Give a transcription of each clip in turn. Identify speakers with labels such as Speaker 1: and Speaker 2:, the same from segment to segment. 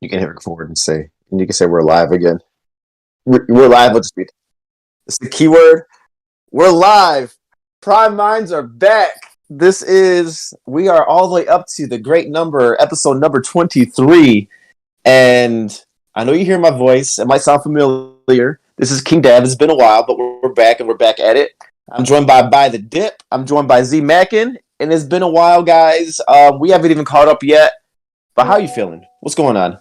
Speaker 1: You can hit record and you can say we're live again. We're live. Let's be. It's the keyword. We're live. Prime Minds are back. We are all the way up to the great number, episode number 23. And I know you hear my voice. It might sound familiar. This is King Dab. It's been a while, but we're back and we're back at it. I'm joined by the Dip. I'm joined by Z Mackin. And it's been a while, guys. We haven't even caught up yet. But how are you feeling? What's going on?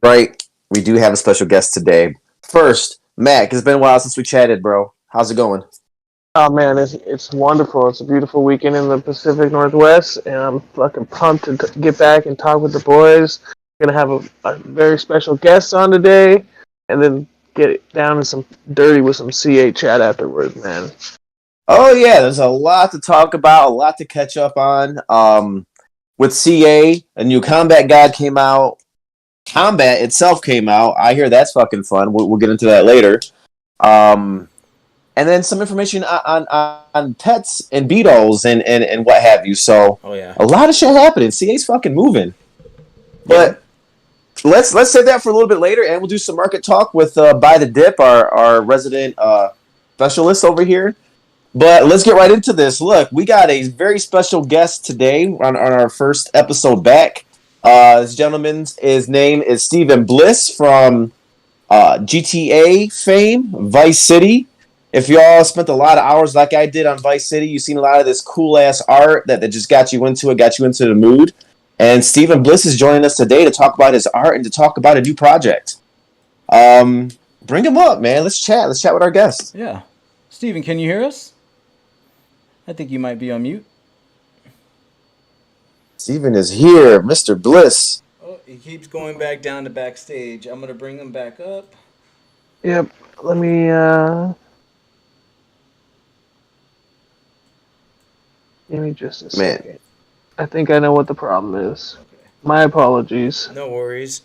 Speaker 1: Right. We do have a special guest today. First, Mac, it's been a while since we chatted, bro. How's it going?
Speaker 2: Oh man, it's wonderful. It's a beautiful weekend in the Pacific Northwest, and I'm fucking pumped to get back and talk with the boys. Gonna have a very special guest on today, and then get down to some dirty with some CA chat afterwards, man.
Speaker 1: Oh yeah, there's a lot to talk about, a lot to catch up on. With CA, a new combat guide came out. Combat itself came out. I hear that's fucking fun. We'll get into that later. And then some information on pets and beetles and what have you. So,
Speaker 3: oh yeah,
Speaker 1: a lot of shit happening. CA's fucking moving. But let's save that for a little bit later, and we'll do some market talk with By the Dip, our resident specialist over here. But let's get right into this. Look, we got a very special guest today on our first episode back. This his name is Stephen Bliss from GTA fame, Vice City. If y'all spent a lot of hours like I did on Vice City, you've seen a lot of this cool-ass art that just got you into the mood. And Stephen Bliss is joining us today to talk about his art and to talk about a new project. Bring him up, man. Let's chat. Let's chat with our guest.
Speaker 3: Yeah. Steven, can you hear us? I think you might be on mute.
Speaker 1: Steven is here, Mr. Bliss.
Speaker 3: Oh, he keeps going back down to backstage. I'm going to bring him back up.
Speaker 2: Yep. Let me. Give me just a second. I think I know what the problem is. Okay. My apologies.
Speaker 3: No worries.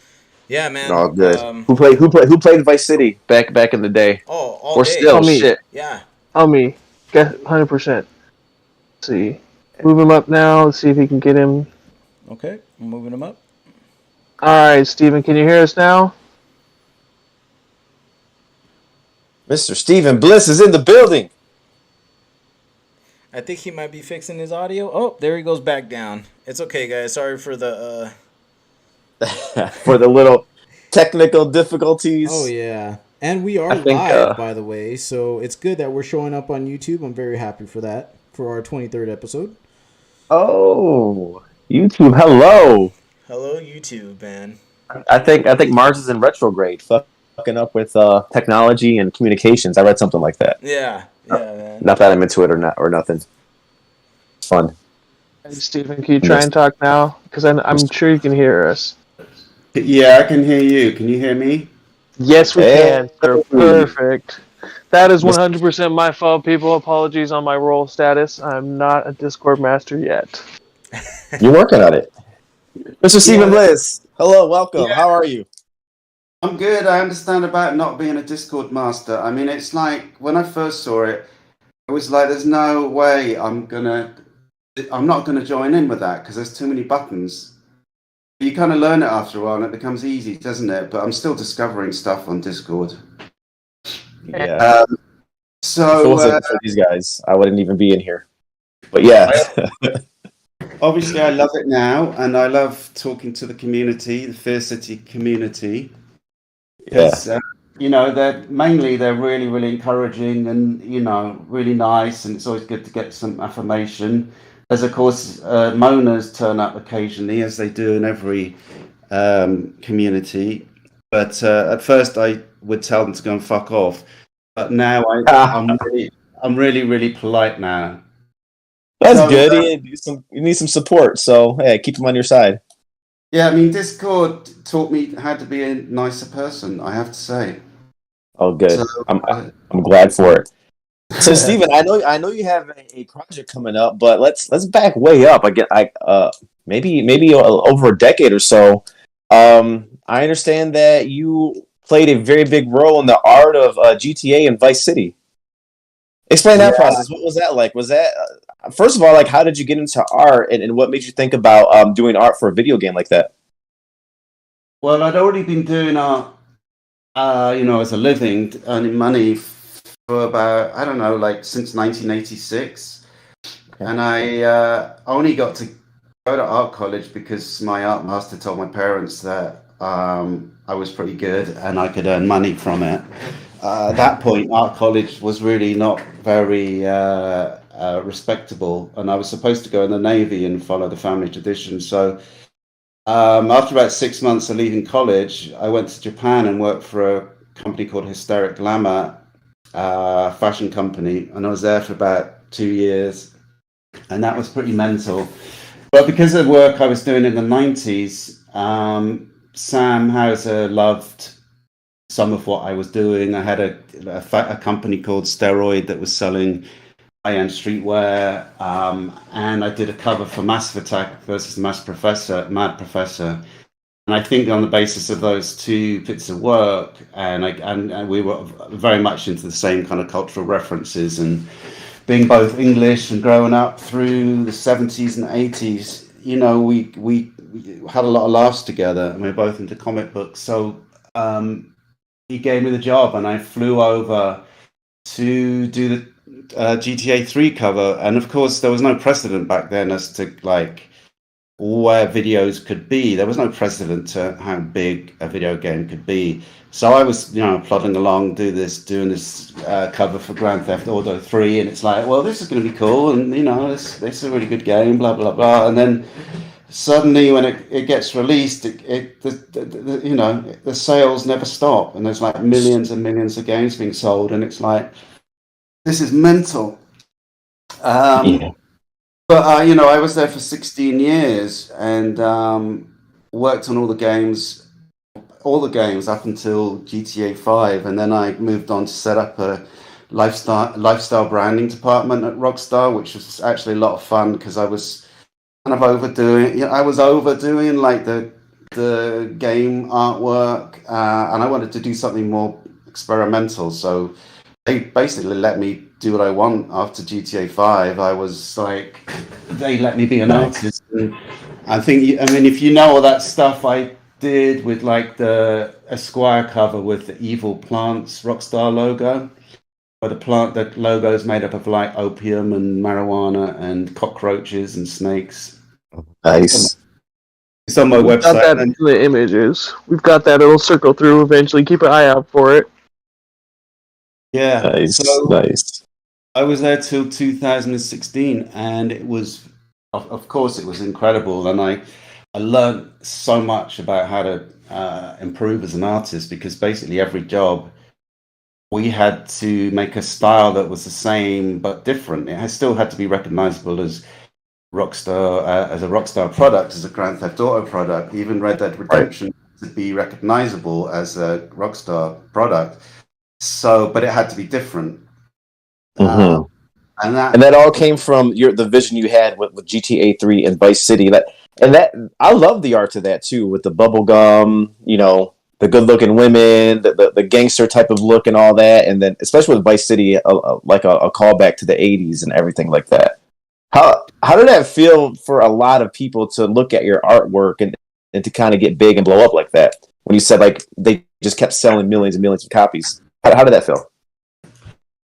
Speaker 3: Yeah, man.
Speaker 1: All good. Who played Vice City back in the day?
Speaker 3: Oh, all
Speaker 1: or
Speaker 3: day.
Speaker 1: Still
Speaker 2: me.
Speaker 1: Shit.
Speaker 3: Yeah.
Speaker 2: On me. 100%. Let's see. Move him up now. Let's see if he can get him.
Speaker 3: Okay, I'm moving him up.
Speaker 2: All right, Steven, can you hear us now?
Speaker 1: Mr. Stephen Bliss is in the building.
Speaker 3: I think he might be fixing his audio. Oh, there he goes back down. It's okay, guys. Sorry for the
Speaker 1: for the little technical difficulties.
Speaker 4: Oh yeah. And we are live, by the way, so it's good that we're showing up on YouTube. I'm very happy for that, for our 23rd episode.
Speaker 1: Oh, YouTube, hello.
Speaker 3: Hello, YouTube, man.
Speaker 1: I think Mars is in retrograde, fucking up with technology and communications. I read something like that.
Speaker 3: Yeah, man.
Speaker 1: Not that I'm into it or nothing. It's fun.
Speaker 2: Hey, Steven, can you try and talk now? Because I'm sure you can hear us.
Speaker 5: Yeah, I can hear you. Can you hear me?
Speaker 2: Yes, we can. They're perfect. That is 100% my fault, people. Apologies on my role status. I'm not a Discord master yet.
Speaker 1: You're working on it. Mr. Stephen Bliss, hello, welcome. Yeah. How are you?
Speaker 5: I'm good. I understand about not being a Discord master. I mean, it's like, when I first saw it, it was like, there's no way I'm not going to join in with that because there's too many buttons. You kind of learn it after a while and it becomes easy, doesn't it? But I'm still discovering stuff on Discord.
Speaker 1: Yeah.
Speaker 5: So
Speaker 1: if it wasn't for these guys, I wouldn't even be in here. But yeah.
Speaker 5: Obviously, I love it now, and I love talking to the community, the Fear City community. Because, they're really, really encouraging and, really nice, and it's always good to get some affirmation. As of course, moaners turn up occasionally, as they do in every community. But at first, I would tell them to go and fuck off. But now I'm really, really polite now.
Speaker 1: That's good. You need some support. So hey, keep them on your side.
Speaker 5: Yeah, I mean, Discord taught me how to be a nicer person, I have to say.
Speaker 1: Oh, good. So, I'm glad for it. So, Stephen, I know you have a project coming up, but let's back way up. Maybe over a decade or so. I understand that you played a very big role in the art of GTA and Vice City. Explain that process. What was that like? Was that first of all, like, how did you get into art, and what made you think about doing art for a video game like that?
Speaker 5: Well, I'd already been doing art, as a living, earning money for about, I don't know, like since 1986.
Speaker 1: Okay.
Speaker 5: And I only got to go to art college because my art master told my parents that I was pretty good and I could earn money from it. At that point, art college was really not very respectable, and I was supposed to go in the Navy and follow the family tradition. So after about 6 months of leaving college, I went to Japan and worked for a company called Hysteric Glamour, fashion company, and I was there for about 2 years, and that was pretty mental. But because of the work I was doing in the 90s, Sam Hauser loved some of what I was doing. I had a company called Steroid that was selling high-end streetwear, and I did a cover for Massive Attack versus Mad Professor. And I think on the basis of those two bits of work, and we were very much into the same kind of cultural references, and being both English and growing up through the 70s and 80s, we had a lot of laughs together, and we were both into comic books. So he gave me the job, and I flew over to do the GTA3 cover. And of course, there was no precedent back then as to like where videos could be. There was no precedent to how big a video game could be. So I was, plodding along, doing this cover for Grand Theft Auto 3, and it's like, well, this is going to be cool, and this is a really good game, blah blah blah. And then suddenly, when it gets released, the sales never stop, and there's like millions and millions of games being sold, and it's like, this is mental.
Speaker 1: Yeah.
Speaker 5: But I was there for 16 years and worked on all the games up until GTA 5, and then I moved on to set up a lifestyle branding department at Rockstar, which was actually a lot of fun because I was kind of overdoing. I was overdoing like the game artwork, and I wanted to do something more experimental. So they basically let me do what I want after GTA 5. I was like, they let me be an artist. And if you know all that stuff I did with like the Esquire cover with the evil plants Rockstar logo, where the logo is made up of like opium and marijuana and cockroaches and snakes.
Speaker 1: Nice.
Speaker 5: It's on my
Speaker 2: We've
Speaker 5: website.
Speaker 2: got that in the images. We've got that. It'll circle through eventually. Keep an eye out for it.
Speaker 5: Yeah.
Speaker 1: Nice.
Speaker 5: So
Speaker 1: Nice.
Speaker 5: I was there till 2016, and it was, of course, it was incredible, and I learned so much about how to improve as an artist, because basically every job we had to make a style that was the same but different. It still had to be recognizable as Rockstar, as a Rockstar product, as a Grand Theft Auto product. Even Red Dead Redemption to be recognizable as a Rockstar product. So, but it had to be different.
Speaker 1: Mm-hmm.
Speaker 5: And
Speaker 1: that all came from the vision you had with GTA 3 and Vice City. I love the art of that too, with the bubble gum, the good looking women, the gangster type of look and all that, and then especially with Vice City, like a callback to the '80s and everything like that. How did that feel for a lot of people to look at your artwork and to kind of get big and blow up like that? When you said like they just kept selling millions and millions of copies, how did that feel?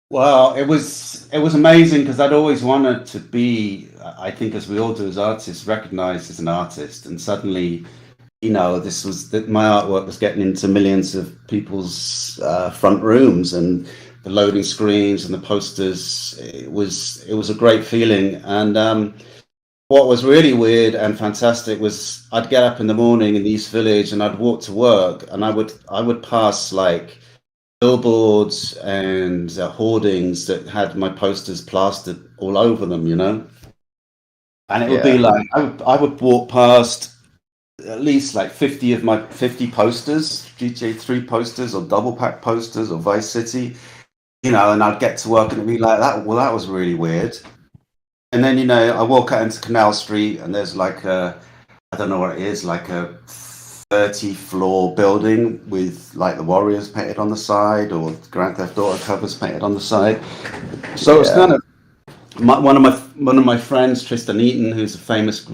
Speaker 5: Well, it was amazing because I'd always wanted to be, I think, as we all do as artists, recognized as an artist, and suddenly, this was that my artwork was getting into millions of people's front rooms, and the loading screens and the posters. It was a great feeling, and what was really weird and fantastic was I'd get up in the morning in the East Village and I'd walk to work, and I would pass like billboards and hoardings that had my posters plastered all over them, and it would be like I would walk past at least like 50 of my 50 posters, GTA3 posters or double pack posters or Vice City, and I'd get to work and it'd be like that. Well, that was really weird. And then I walk out into Canal Street and there's like I don't know what it is, like a 30-floor building with like the Warriors painted on the side or Grand Theft Auto covers painted on the side. So it's kind of one of my friends, Tristan Eaton, who's a famous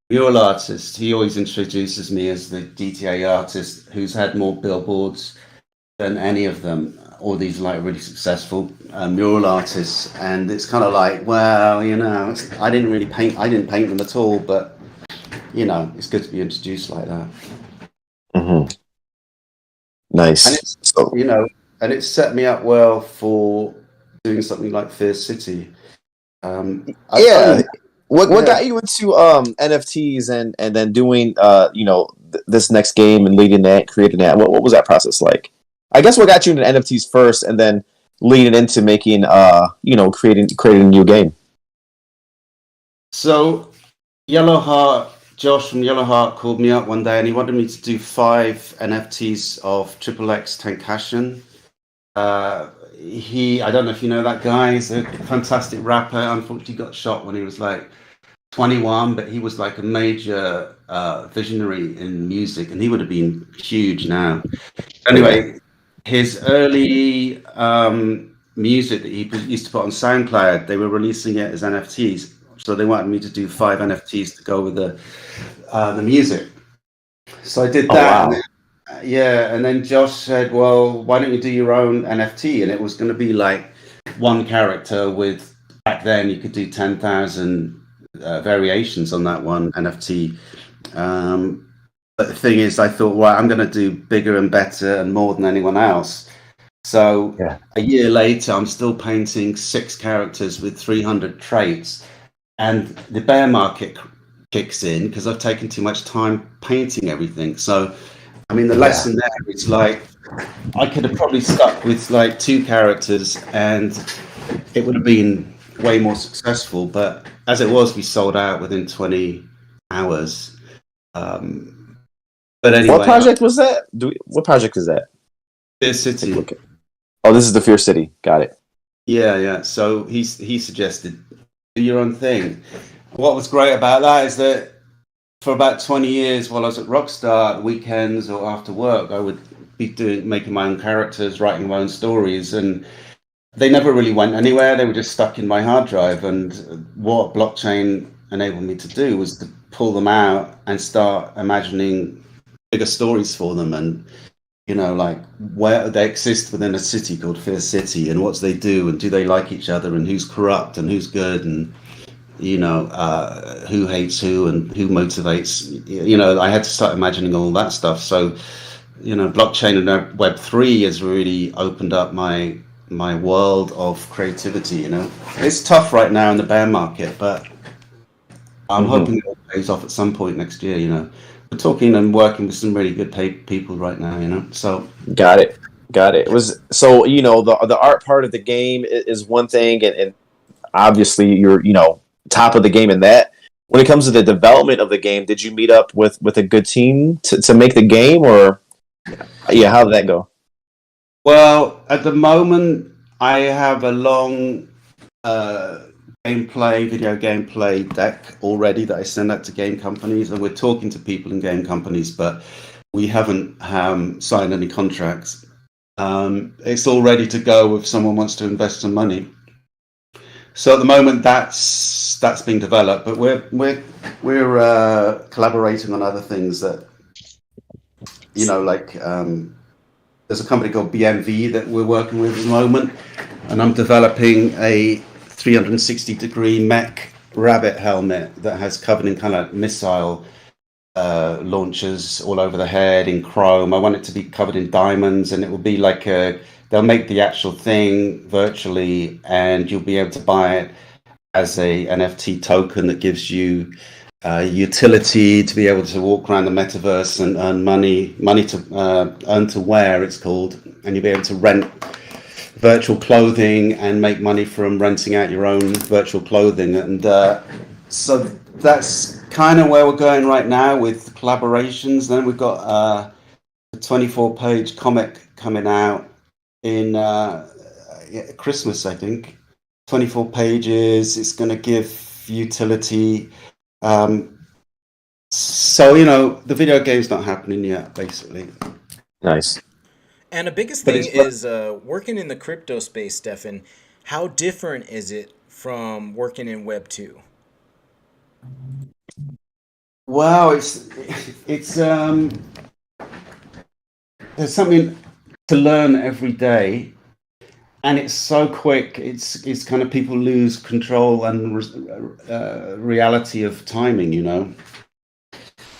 Speaker 5: mural artist. He always introduces me as the GTA artist who's had more billboards than any of them. All these like really successful mural artists, and it's kind of like, well, you know, I didn't paint them at all, but you know, it's good to be introduced like that.
Speaker 1: Mm-hmm. Nice.
Speaker 5: And it's, you know, and it set me up well for doing something like Fierce City.
Speaker 1: What got you into NFTs and then doing this next game and leading that, creating that? What was that process like? I guess what got you into NFTs first, and then leading into making creating a new game.
Speaker 5: So Josh from Yellowheart called me up one day and he wanted me to do 5 NFTs of XXX Tenkashin. I don't know if you know that guy. He's a fantastic rapper. Unfortunately, got shot when he was like 21, but he was like a major visionary in music, and he would have been huge now. Anyway, his early music that he used to put on SoundCloud, they were releasing it as NFTs. So they wanted me to do 5 NFTs to go with the music. So I did that.
Speaker 1: Wow.
Speaker 5: And then Josh said, well, why don't you do your own NFT? And it was going to be like one character with, back then you could do 10,000 variations on that one NFT. But the thing is, I thought, well, I'm going to do bigger and better and more than anyone else. So a year later, I'm still painting 6 characters with 300 traits. And the bear market kicks in because I've taken too much time painting everything. So, I mean, the lesson there is like, I could have probably stuck with like 2 characters and it would have been way more successful. But as it was, we sold out within 20 hours. But anyway.
Speaker 1: What project was that? What project is that?
Speaker 5: Fierce City.
Speaker 1: Oh, this is the Fierce City. Got it.
Speaker 5: Yeah. So he suggested, do your own thing. What was great about that is that for about 20 years while I was at Rockstar, weekends or after work, I would be making my own characters, writing my own stories, and they never really went anywhere. They were just stuck in my hard drive. And what blockchain enabled me to do was to pull them out and start imagining bigger stories for them, and like where they exist within a city called Fierce City, and what they do, and do they like each other, and who's corrupt and who's good, and who hates who and who motivates. I had to start imagining all that stuff. So blockchain and Web3 has really opened up my world of creativity. It's tough right now in the bear market, but I'm hoping it pays off at some point next year. We're talking and working with some really good paid people right now, so.
Speaker 1: Got it. It was so, the art part of the game is one thing, and obviously you're, top of the game in that. When it comes to the development of the game, did you meet up with a good team to make the game, or how did that go?
Speaker 5: Well, at the moment, I have a long video gameplay deck already that I send out to game companies, and we're talking to people in game companies, but we haven't signed any contracts. It's all ready to go if someone wants to invest some money. So at the moment, that's being developed, but we're collaborating on other things that there's a company called BMV that we're working with at the moment, and I'm developing a 360-degree mech rabbit helmet that has covered in kind of missile launchers all over the head in chrome. I want it to be covered in diamonds, and it will be like they'll make the actual thing virtually, and you'll be able to buy it as a NFT token that gives you utility to be able to walk around the metaverse and earn money to earn to wear, it's called, and you'll be able to rent virtual clothing and make money from renting out your own virtual clothing. And so that's kind of where we're going right now with collaborations. Then we've got a 24-page comic coming out in Christmas, I think. 24 pages. It's going to give utility. So, the video game's not happening yet, basically.
Speaker 1: Nice.
Speaker 3: And the biggest
Speaker 5: But
Speaker 3: thing
Speaker 5: it's
Speaker 3: is working in the crypto space, Stefan. How different is it from working in Web 2?
Speaker 5: wow, it's there's something to learn every day, and it's so quick. It's kind of people lose control and reality of timing.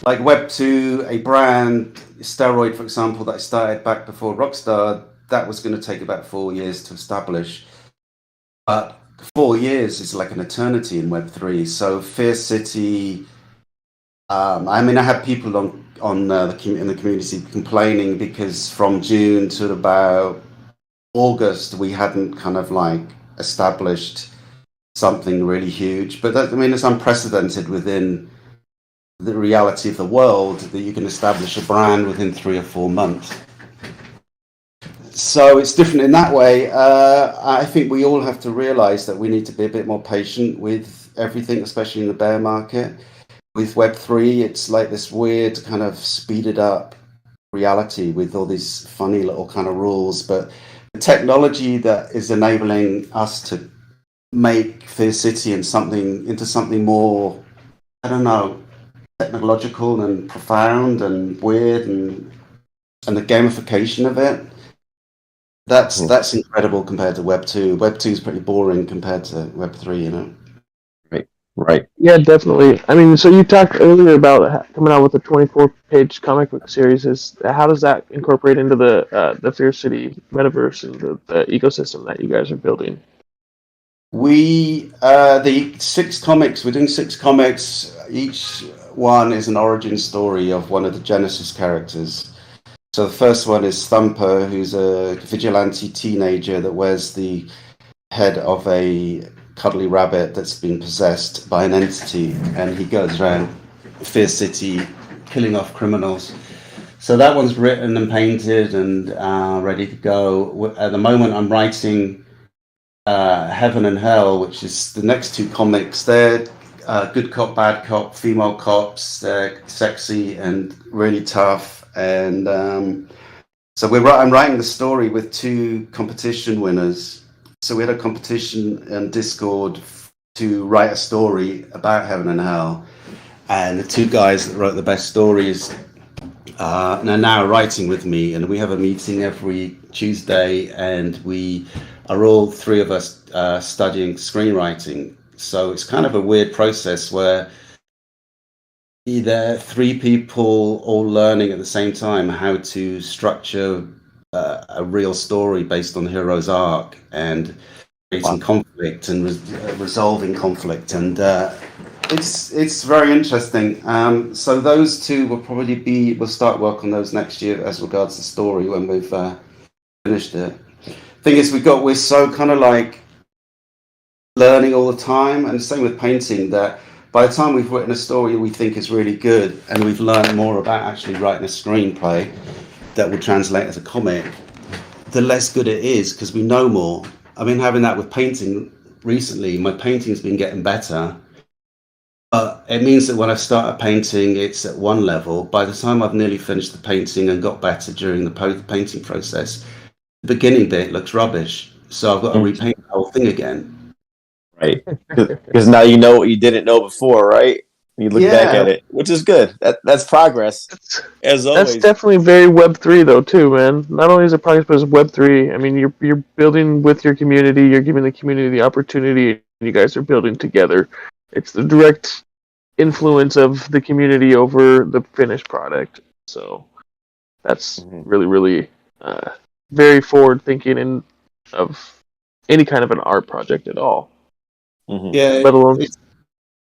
Speaker 5: Like Web2, a brand, Steroid, for example, that started back before Rockstar, that was going to take about 4 years to establish. But 4 years is like an eternity in Web3. So Fierce City, I mean, I had people in the community complaining because from June to about August, we hadn't kind of like established something really huge. But that, I mean, it's unprecedented within the reality of the world that you can establish a brand within 3 or 4 months. So it's different in that way. I think we all have to realize that we need to be a bit more patient with everything, especially in the bear market. With Web3, it's like this weird kind of speeded up reality with all these funny little kind of rules. But the technology that is enabling us to make Fear City into something more, I don't know, technological and profound and weird, and the gamification of it, that's incredible compared to Web 2. Web 2 is pretty boring compared to Web 3.
Speaker 1: Right.
Speaker 2: Yeah, definitely. I mean, so you talked earlier about coming out with a 24-page comic book series. How does that incorporate into the Fear City metaverse and the ecosystem that you guys are building?
Speaker 5: We the 6 comics. We're doing 6 comics. Each one is an origin story of one of the Genesis characters. So the first one is Thumper, who's a vigilante teenager that wears the head of a cuddly rabbit that's been possessed by an entity, and he goes around Fear City killing off criminals. So that one's written and painted and ready to go. At the moment, I'm writing Heaven and Hell, which is the next 2 comics. They're good cop, bad cop, female cops. They're sexy and really tough. And so I'm writing the story with 2 competition winners. So we had a competition in Discord to write a story about Heaven and Hell. And the 2 guys that wrote the best stories are now writing with me. And we have a meeting every Tuesday, and we are all 3 of us studying screenwriting. So it's kind of a weird process where either 3 people all learning at the same time how to structure a real story based on the hero's arc and creating conflict and resolving conflict, and it's very interesting. So those 2 we'll start work on those next year as regards the story when we've finished it. Thing is, we're so kind of like learning all the time, and the same with painting, that by the time we've written a story we think is really good and we've learned more about actually writing a screenplay that will translate as a comic, the less good it is because we know more. I've been having that with painting recently. My painting's been getting better, but it means that when I start a painting, it's at one level. By the time I've nearly finished the painting and got better during the painting process, the beginning bit looks rubbish. So I've got to repaint the whole thing again.
Speaker 1: Right. Because now you know what you didn't know before, right? You look back at it, which is good. That's progress. As always.
Speaker 2: That's definitely very Web3 though too, man. Not only is it progress, but it's Web3. I mean, you're building with your community. You're giving the community the opportunity, and you guys are building together. It's the direct influence of the community over the finished product. So that's really, really very forward thinking and of any kind of an art project at all.
Speaker 5: Yeah,
Speaker 2: let alone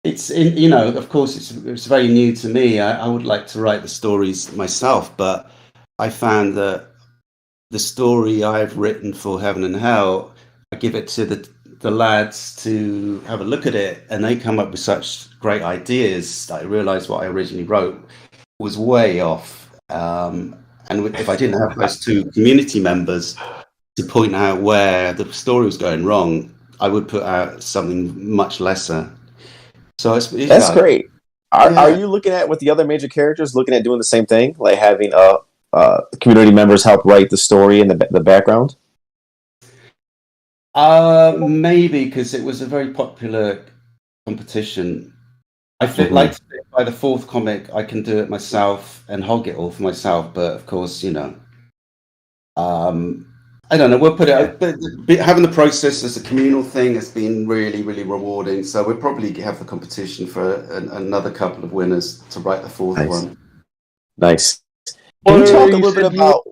Speaker 5: it's of course it's very new to me. I would like to write the stories myself, but I found that the story I've written for Heaven and Hell, I give it to the lads to have a look at it, and they come up with such great ideas that I realized what I originally wrote was way off. And if I didn't have those 2 community members to point out where the story was going wrong, I would put out something much lesser. So
Speaker 1: that's great. Are you looking at with the other major characters looking at doing the same thing, like having community members help write the story and the background?
Speaker 5: Maybe because it was a very popular competition. I think, like, by the fourth comic, I can do it myself and hog it all for myself. But of course, I don't know. We'll put it. But having the process as a communal thing has been really, really rewarding. So we'll probably have the competition for another couple of winners to write the fourth one.
Speaker 1: Nice. Can you talk a little bit about?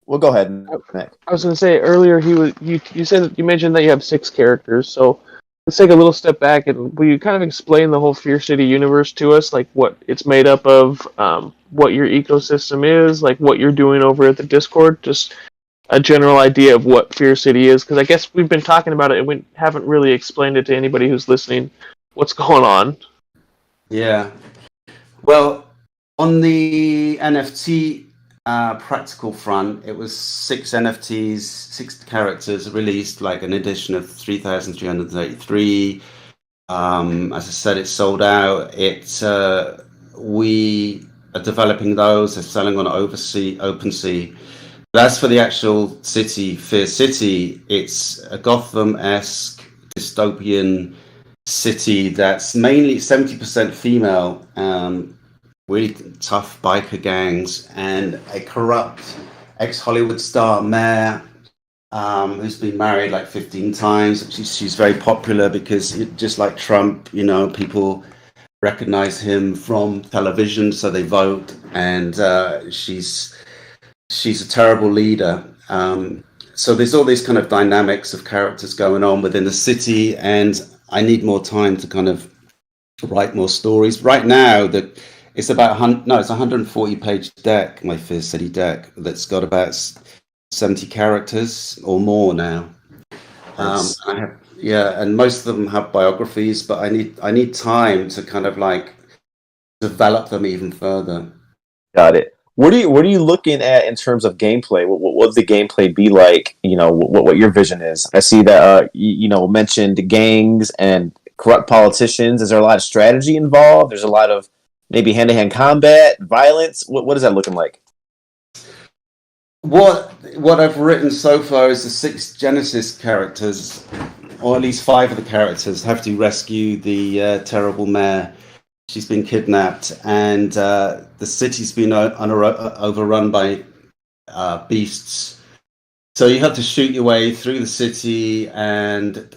Speaker 1: Well, go ahead, Nick.
Speaker 2: I was going to say earlier you mentioned that you have 6 characters. So let's take a little step back and will you kind of explain the whole Fear City universe to us, like what it's made up of, what your ecosystem is, like what you're doing over at the Discord, just a general idea of what Fear City is, because I guess we've been talking about it and we haven't really explained it to anybody who's listening. What's going on?
Speaker 5: Yeah. Well, on the NFT practical front, it was 6 NFTs, 6 characters released, like an edition of 3,383. As I said, it's sold out. We are developing those. They're selling on OpenSea. But as for the actual city, Fear City, it's a Gotham-esque dystopian city that's mainly 70% female, really tough biker gangs, and a corrupt ex-Hollywood star mayor who's been married like 15 times. She's very popular because, just like Trump, people recognize him from television, so they vote, and she's a terrible leader. So there's all these kind of dynamics of characters going on within the city, and I need more time to kind of write more stories. Right now, it's about it's a 140-page deck, my Fear City deck, that's got about 70 characters or more now.
Speaker 1: Nice.
Speaker 5: And most of them have biographies, but I need time to kind of like develop them even further.
Speaker 1: Got it. What are you looking at in terms of gameplay? What would the gameplay be like? What your vision is. I see that mentioned gangs and corrupt politicians. Is there a lot of strategy involved? There's a lot of maybe hand-to-hand combat, violence. What is that looking like?
Speaker 5: What I've written so far is the 6 Genesis characters, or at least 5 of the characters, have to rescue the terrible mayor. She's been kidnapped, and the city's been overrun by beasts. So you have to shoot your way through the city and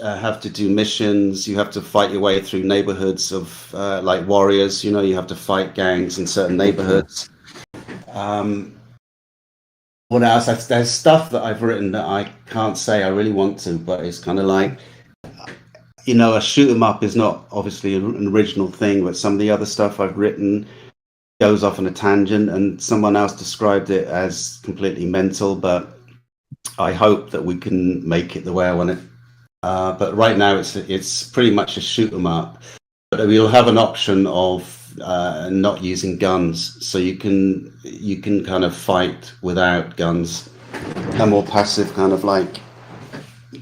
Speaker 5: have to do missions. You have to fight your way through neighborhoods of like warriors. You have to fight gangs in certain neighborhoods. What else? There's stuff that I've written that I can't say. I really want to, but it's kind of like, a shoot 'em up is not obviously an original thing, but some of the other stuff I've written goes off on a tangent, and someone else described it as completely mental, but I hope that we can make it the way I want it. But right now it's pretty much a shoot 'em up, but we'll have an option of not using guns, so you can kind of fight without guns. A more passive kind of like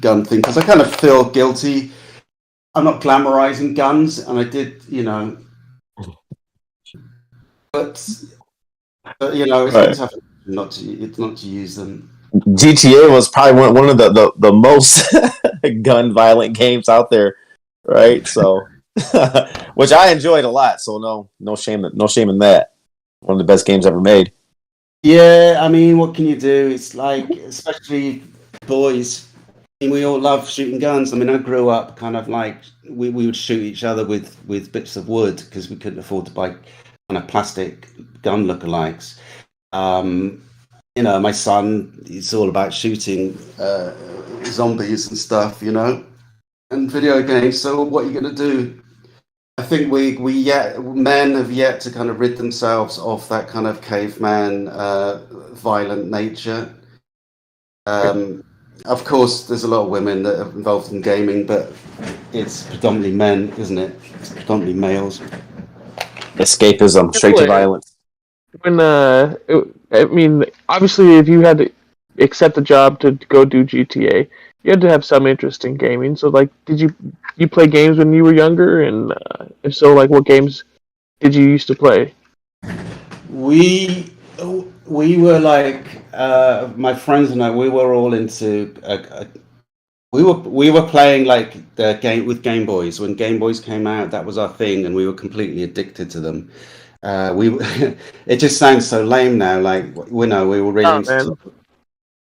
Speaker 5: gun thing, because I kind of feel guilty. I'm not glamorizing guns, and I did, but it's
Speaker 1: Right.
Speaker 5: tough not to use them.
Speaker 1: GTA was probably one of the most gun violent games out there, right? So, which I enjoyed a lot. So no shame in that. One of the best games ever made.
Speaker 5: Yeah, I mean, what can you do? It's like, especially boys. I mean, we all love shooting guns. I mean, I grew up kind of like we would shoot each other with bits of wood because we couldn't afford to buy kind of plastic gun lookalikes. My son, it's all about shooting zombies and stuff, and video games. So what are you going to do? I think men have yet to kind of rid themselves of that kind of caveman violent nature. Of course, there's a lot of women that are involved in gaming, but it's predominantly men, isn't it? It's predominantly males.
Speaker 1: Escapism, straight to violence.
Speaker 2: When obviously, if you had to accept the job to go do GTA, you had to have some interest in gaming. So, like, did you play games when you were younger? And if so, like, what games did you used to play?
Speaker 5: We we were like my friends and I. We were all into. We were playing like the game with Game Boys when Game Boys came out. That was our thing, and we were completely addicted to them. We it just sounds so lame now. Like we were really
Speaker 2: Oh
Speaker 5: into,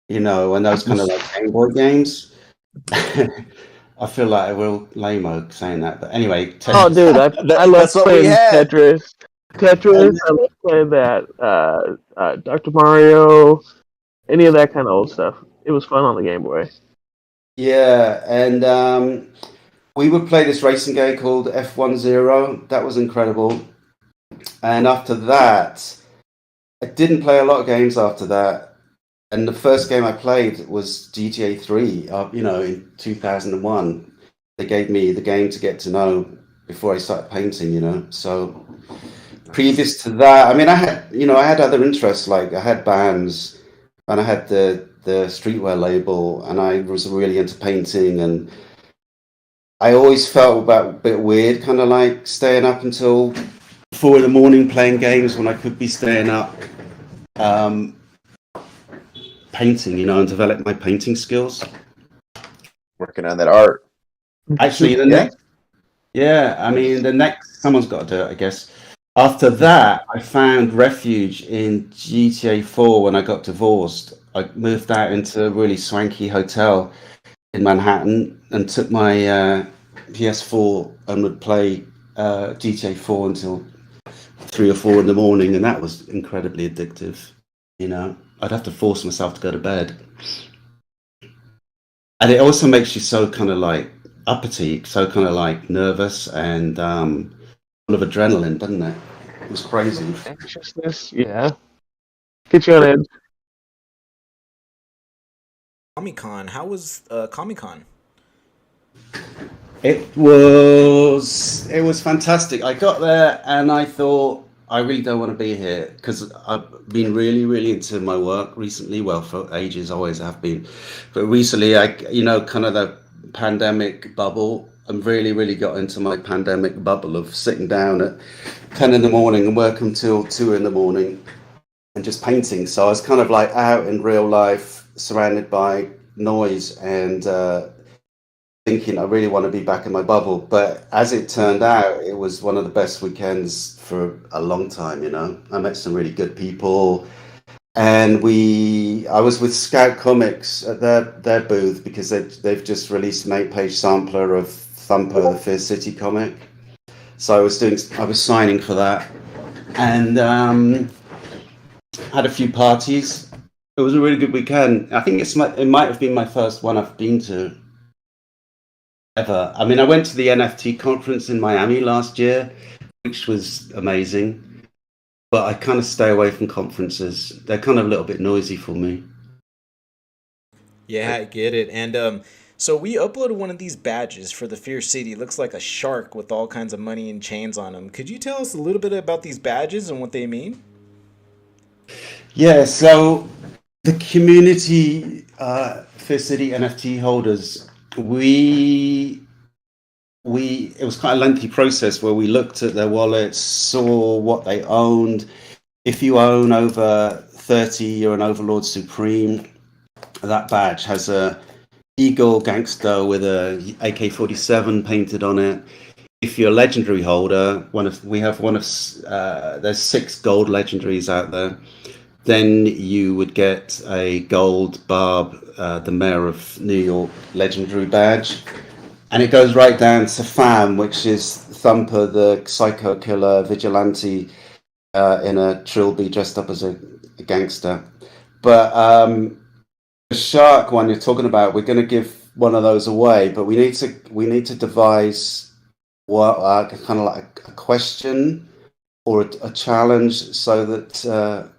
Speaker 2: man,
Speaker 5: and those kind of like Game Boy games. I feel like a real lame saying that, but anyway,
Speaker 2: oh dude, I love
Speaker 1: That's what we
Speaker 2: playing
Speaker 1: had.
Speaker 2: Tetris. Tetris, I love playing that. Dr. Mario, any of that kind of old stuff. It was fun on the Game Boy.
Speaker 5: yeah, and we would play this racing game called F10. That was incredible. And after that, I didn't play a lot of games after that. And the first game I played was GTA 3, in 2001. They gave me the game to get to know before I started painting. So previous to that, I mean, I had other interests, like I had bands and I had the streetwear label, and I was really into painting, and I always felt about a bit weird, kind of like staying up until 4 in the morning playing games when I could be staying up um, painting, and develop my painting skills.
Speaker 1: Working on that art.
Speaker 5: Actually, the next, someone's got to do it, I guess. After that, I found refuge in GTA 4 when I got divorced. I moved out into a really swanky hotel in Manhattan and took my PS4 and would play GTA 4 until 3 or 4 in the morning, and that was incredibly addictive. I'd have to force myself to go to bed, and it also makes you so kind of like uppity, so kind of like nervous and full of adrenaline, doesn't it? It was crazy.
Speaker 2: Anxiousness, yeah. Get you on edge.
Speaker 3: Comic Con. How was Comic Con?
Speaker 5: It was fantastic. I got there and I thought I really don't want to be here because I've been really, really into my work recently. Well, for ages, always have been, but recently, kind of the pandemic bubble. I'm really, really got into my pandemic bubble of sitting down at 10 in the morning and working till 2 in the morning and just painting. So I was kind of like out in real life, surrounded by noise and thinking I really want to be back in my bubble. But as it turned out, it was one of the best weekends for a long time. I met some really good people. And I was with Scout Comics at their booth because they've just released an 8-page sampler of Thumper, the Fierce City comic. So I was signing for that, and had a few parties. It was a really good weekend. I think it might have been my first one I've been to ever. I mean, I went to the NFT conference in Miami last year, which was amazing. But I kind of stay away from conferences. They're kind of a little bit noisy for me.
Speaker 3: Yeah, I get it. And so we uploaded one of these badges for the Fierce City. It looks like a shark with all kinds of money and chains on them. Could you tell us a little bit about these badges and what they mean?
Speaker 5: Yeah, so the community Fierce City NFT holders, it was quite a lengthy process where we looked at their wallets, saw what they owned. If you own over 30, you're an Overlord Supreme. That badge has a eagle gangster with a AK-47 painted on it. If you're a legendary holder, there's 6 gold legendaries out there. Then you would get a gold Barb, the Mayor of New York legendary badge. And it goes right down to Fam, which is Thumper, the psycho killer vigilante in a trilby dressed up as a gangster. But the shark one you're talking about, we're going to give one of those away, but we need to devise what kind of like a question or a challenge so that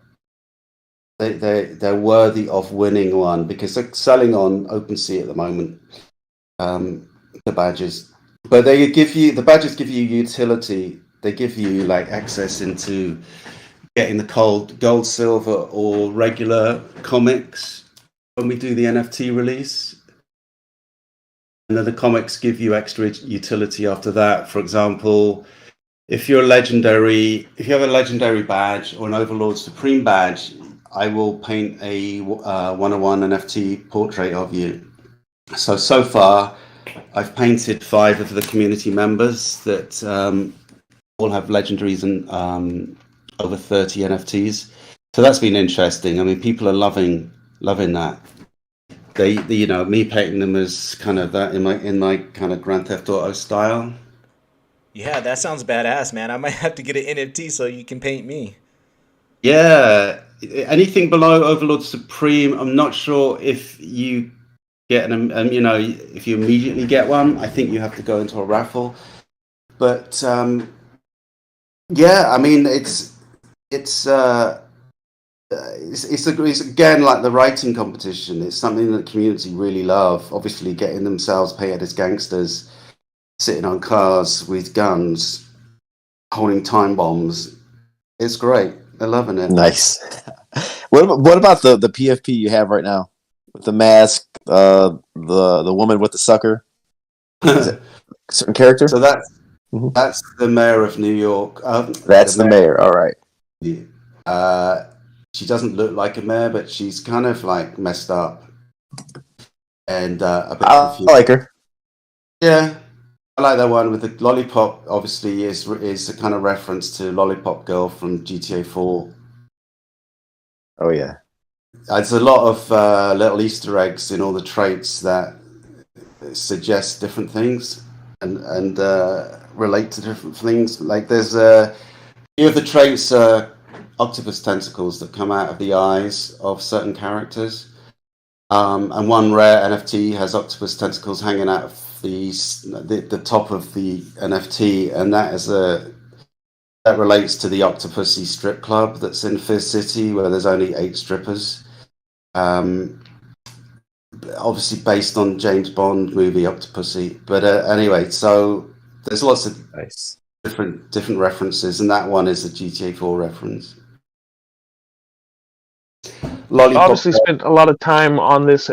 Speaker 5: they're worthy of winning one, because they're selling on OpenSea at the moment. The badges, but the badges give you utility. They give you like access into getting the gold, silver, or regular comics when we do the NFT release. and then the comics give you extra utility after that. For example, if you have a legendary badge or an Overlord Supreme badge, I will paint a 101 NFT portrait of you. So far, I've painted 5 of the community members that all have legendaries and over 30 NFTs. So that's been interesting. I mean, people are loving that. They me painting them as kind of that in my kind of Grand Theft Auto style.
Speaker 3: Yeah, that sounds badass, man. I might have to get an NFT so you can paint me.
Speaker 5: Yeah, anything below Overlord Supreme, I'm not sure if you get if you immediately get one. I think you have to go into a raffle. But yeah, I mean, it's again like the writing competition. It's something that the community really love. Obviously, getting themselves painted as gangsters, sitting on cars with guns, holding time bombs. It's great. They're loving it.
Speaker 1: Nice. What about the PFP you have right now with the mask, the woman with the sucker? Is it a certain character?
Speaker 5: So that's the mayor of New York.
Speaker 1: That's the mayor. All right.
Speaker 5: She doesn't look like a mayor, but she's kind of like messed up and a bit
Speaker 1: I
Speaker 5: confused.
Speaker 1: like her.
Speaker 5: Yeah, I like that one with the lollipop. Obviously, is a kind of reference to Lollipop Girl from GTA 4.
Speaker 1: Oh yeah.
Speaker 5: There's a lot of little Easter eggs in all the traits that suggest different things and relate to different things. Like there's a few of the traits octopus tentacles that come out of the eyes of certain characters. And one rare NFT has octopus tentacles hanging out of the top of the NFT, and that relates to the Octopussy strip club that's in Fizz City, where there's only 8 strippers. Obviously based on James Bond movie Octopussy, but anyway, so there's lots of
Speaker 1: Nice.
Speaker 5: different references, and that one is a GTA 4 reference.
Speaker 2: You obviously spent a lot of time on this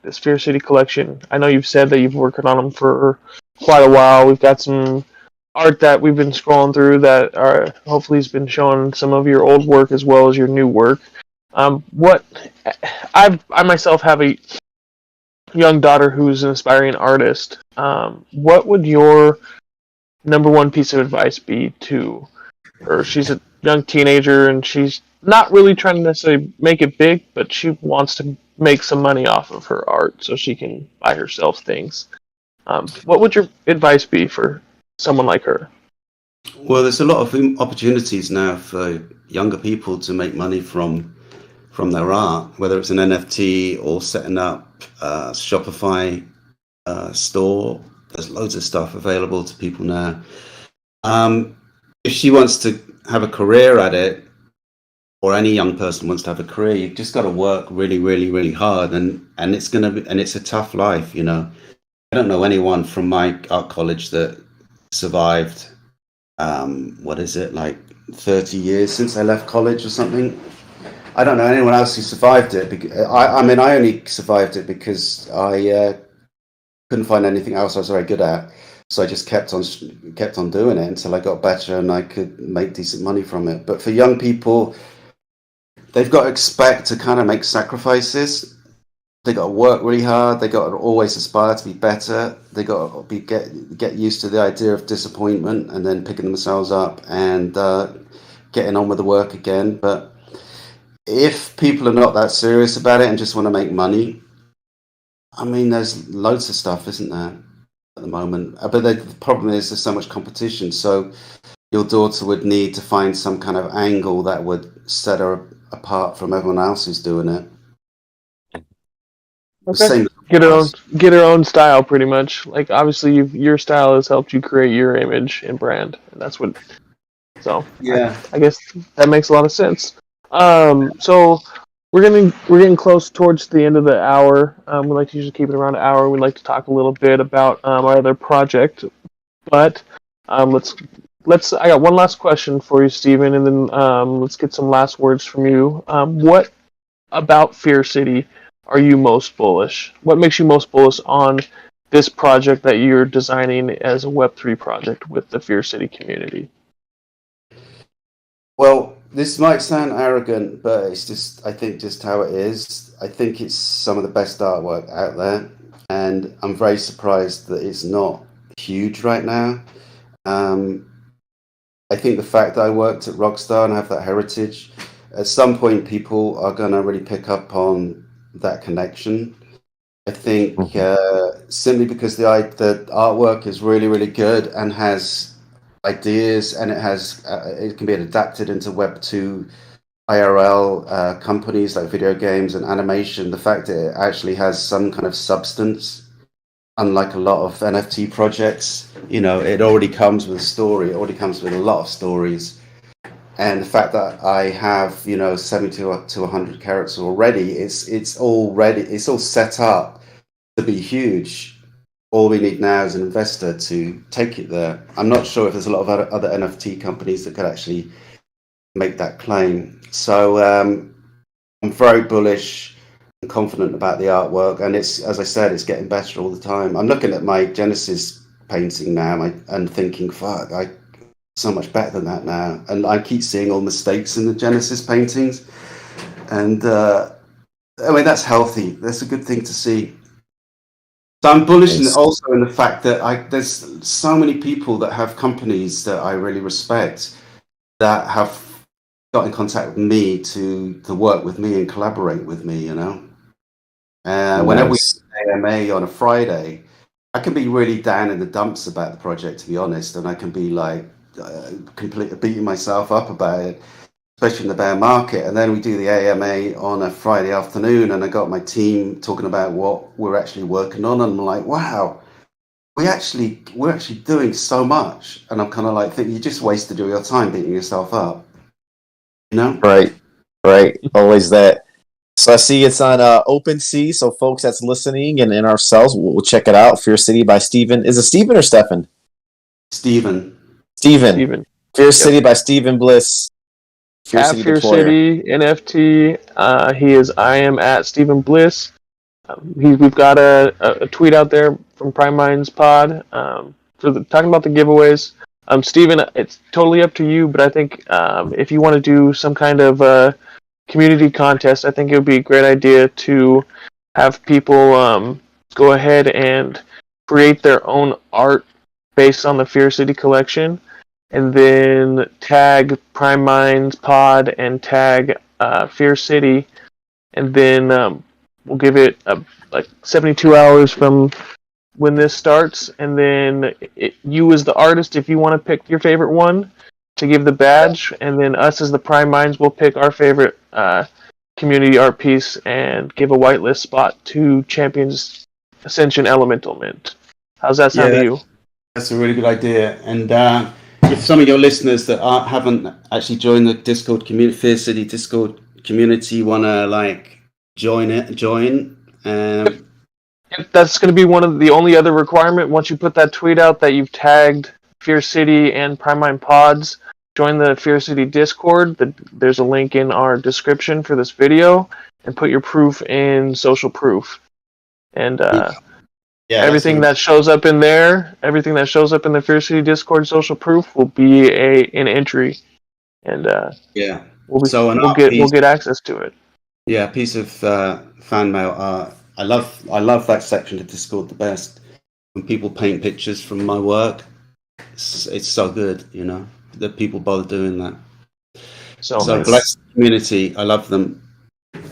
Speaker 2: this Fear City collection. I know you've said that you've worked on them for quite a while. We've got some art that we've been scrolling through that hopefully has been showing some of your old work as well as your new work. I myself have a young daughter who's an aspiring artist. What would your number one piece of advice be to her? She's a young teenager and she's not really trying to necessarily make it big, but she wants to make some money off of her art so she can buy herself things. What would your advice be for someone like her?
Speaker 5: Well, there's a lot of opportunities now for younger people to make money from their art, whether it's an NFT or setting up a Shopify store. There's loads of stuff available to people now. If she wants to have a career at it, or any young person wants to have a career, you've just got to work really, really, really hard, and it's a tough life, you know. I don't know anyone from my art college that survived. What is it, like 30 years since I left college or something? I don't know anyone else who survived it. I mean, I only survived it because I couldn't find anything else I was very good at. So I just kept on doing it until I got better and I could make decent money from it. But for young people, they've got to expect to kind of make sacrifices. They got to work really hard. They got to always aspire to be better. They got to get used to the idea of disappointment and then picking themselves up and getting on with the work again. But if people are not that serious about it and just want to make money, I mean, there's loads of stuff, isn't there, at the moment? But the problem is there's so much competition. So your daughter would need to find some kind of angle that would set her apart from everyone else who's doing it.
Speaker 2: Okay. Get her own style, pretty much. Like obviously, your style has helped you create your image and brand, and that's what. So yeah, I guess that makes a lot of sense. So we're getting close towards the end of the hour. We like to usually keep it around an hour. We'd like to talk a little bit about our other project, but let's. I got one last question for you, Steven, and then let's get some last words from you. What about Fear City are you most bullish? What makes you most bullish on this project that you're designing as a Web3 project with the Fear City community?
Speaker 5: Well, this might sound arrogant, but it's just, I think, just how it is. I think it's some of the best artwork out there, and I'm very surprised that it's not huge right now. I think the fact that I worked at Rockstar and have that heritage, at some point, people are going to really pick up on that connection. I think simply because the artwork is really, really good and has ideas, and it can be adapted into Web2 IRL companies like video games and animation. The fact that it actually has some kind of substance, unlike a lot of NFT projects, it already comes with a story. It already comes with a lot of stories. And the fact that I have 70 to 100 characters already, it's all set up to be huge. All we need now is an investor to take it there. I'm not sure if there's a lot of other NFT companies that could actually make that claim. So I'm very bullish and confident about the artwork, and it's, as I said, it's getting better all the time. I'm looking at my Genesis painting now and thinking, fuck, I so much better than that now. And I keep seeing all mistakes in the Genesis paintings, and I mean, that's healthy. That's a good thing to see. So I'm bullish also in the fact that there's so many people that have companies that I really respect that have got in contact with me to work with me and collaborate with me, Whenever we do AMA on a Friday, I can be really down in the dumps about the project, to be honest, and I can be like completely beating myself up about it, especially in the bear market. And then we do the AMA on a Friday afternoon, and I got my team talking about what we're actually working on, and I'm like, wow, we're actually doing so much. And I'm kind of like thinking, you just wasted all your time beating yourself up,
Speaker 1: Right. Always that. So I see it's on OpenSea. So folks that's listening and ourselves, we'll check it out. Fear City by Steven. Is it Steven or Stefan?
Speaker 5: Steven.
Speaker 1: Fear City by Steven Bliss.
Speaker 2: At Fear City NFT. I am at Steven Bliss. We've got a tweet out there from Prime Minds Pod talking about the giveaways. Steven, it's totally up to you, but I think if you want to do some kind of community contest, I think it would be a great idea to have people go ahead and create their own art based on the Fear City collection, and then tag Prime Minds Pod and tag Fear City, and then we'll give it like 72 hours from when this starts, and then you as the artist, if you want to pick your favorite one to give the badge, and then us as the Prime Minds will pick our favorite community art piece and give a whitelist spot to Champions Ascension Elemental Mint. How's that sound to you?
Speaker 5: That's a really good idea. And if some of your listeners that haven't actually joined the Discord community, Fear City Discord community, want to join.
Speaker 2: That's going to be one of the only other requirement. Once you put that tweet out that you've tagged Fear City and Prime Mind Pods, join the Fear City Discord. There's a link in our description for this video, and put your proof in social proof. And everything that shows up in there, everything that shows up in the Fear City Discord social proof will be an entry, and we'll get access to it.
Speaker 5: Yeah, a piece of fan mail art. I love that section of Discord the best. When people paint pictures from my work, it's so good, that people bother doing that. So bless the community. I love them,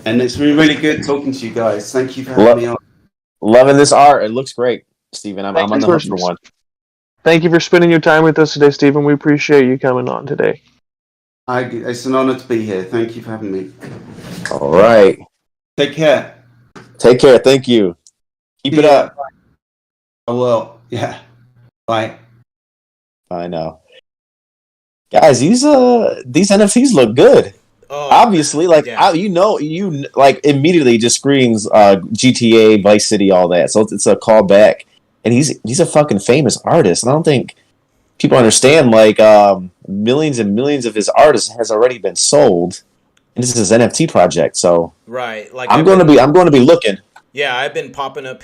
Speaker 5: and it's been really good talking to you guys. Thank you for having me on.
Speaker 1: Loving this art. It looks great, Stephen. I'm on the hook for one.
Speaker 2: Thank you for spending your time with us today, Stephen. We appreciate you coming on today.
Speaker 5: It's an honor to be here. Thank you for having me.
Speaker 1: All right.
Speaker 5: Take care.
Speaker 1: Thank you. Keep it up.
Speaker 5: I will. Yeah. Bye.
Speaker 1: I know. Guys, these NFTs look good. Obviously, immediately just screams GTA, Vice City, all that. So it's a callback, and he's a fucking famous artist, and I don't think people understand. Millions and millions of his art has already been sold, and this is his NFT project. So
Speaker 3: right,
Speaker 1: I'm going to be looking.
Speaker 3: Yeah, I've been popping up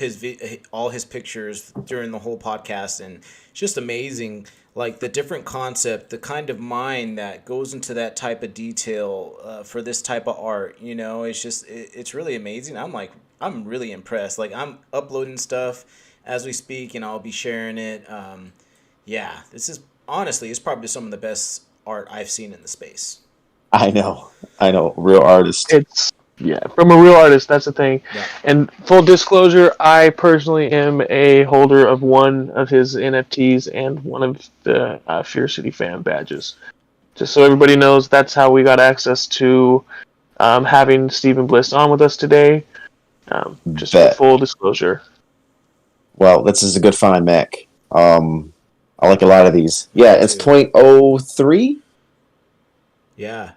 Speaker 3: all his pictures during the whole podcast, and it's just amazing, like the different concept, the kind of mind that goes into that type of detail for this type of art. It's really amazing. I'm really impressed. Like I'm uploading stuff as we speak, and I'll be sharing it. Yeah, this is honestly, it's probably some of the best art I've seen in the space.
Speaker 1: I know, real artist.
Speaker 2: It's from a real artist. That's the thing.
Speaker 3: Yeah.
Speaker 2: And full disclosure, I personally am a holder of one of his NFTs and one of the Fear City fan badges. Just so everybody knows, that's how we got access to having Stephen Bliss on with us today. Just for full disclosure.
Speaker 1: Well, this is a good find, Mac. I like a lot of these. Yeah, it's 0.03.
Speaker 3: Yeah.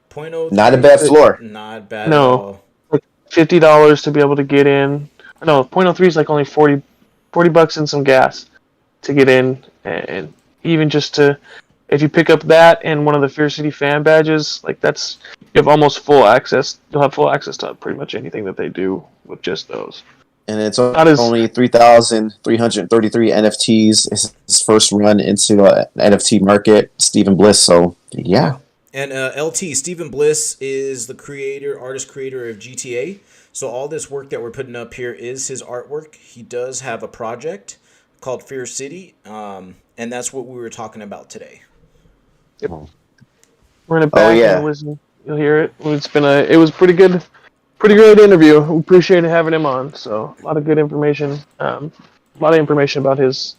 Speaker 3: 0.03.
Speaker 1: Not a bad floor.
Speaker 3: Not bad at all.
Speaker 2: Like $50 to be able to get in. No, 0.03 is like only $40 and some gas to get in. And even just to, if you pick up that and one of the Fear City fan badges, like you have almost full access. You'll have full access to pretty much anything that they do with just those.
Speaker 1: And it's only 3,333 NFTs. It's his first run into the NFT market, Stephen Bliss. So, yeah.
Speaker 3: And LT, Stephen Bliss is the artist creator of GTA. So all this work that we're putting up here is his artwork. He does have a project called Fear City, and that's what we were talking about today.
Speaker 2: Yep. Run it back and listen. You'll hear it. It was pretty good. Pretty great interview. We appreciate having him on. So a lot of good information. A lot of information about his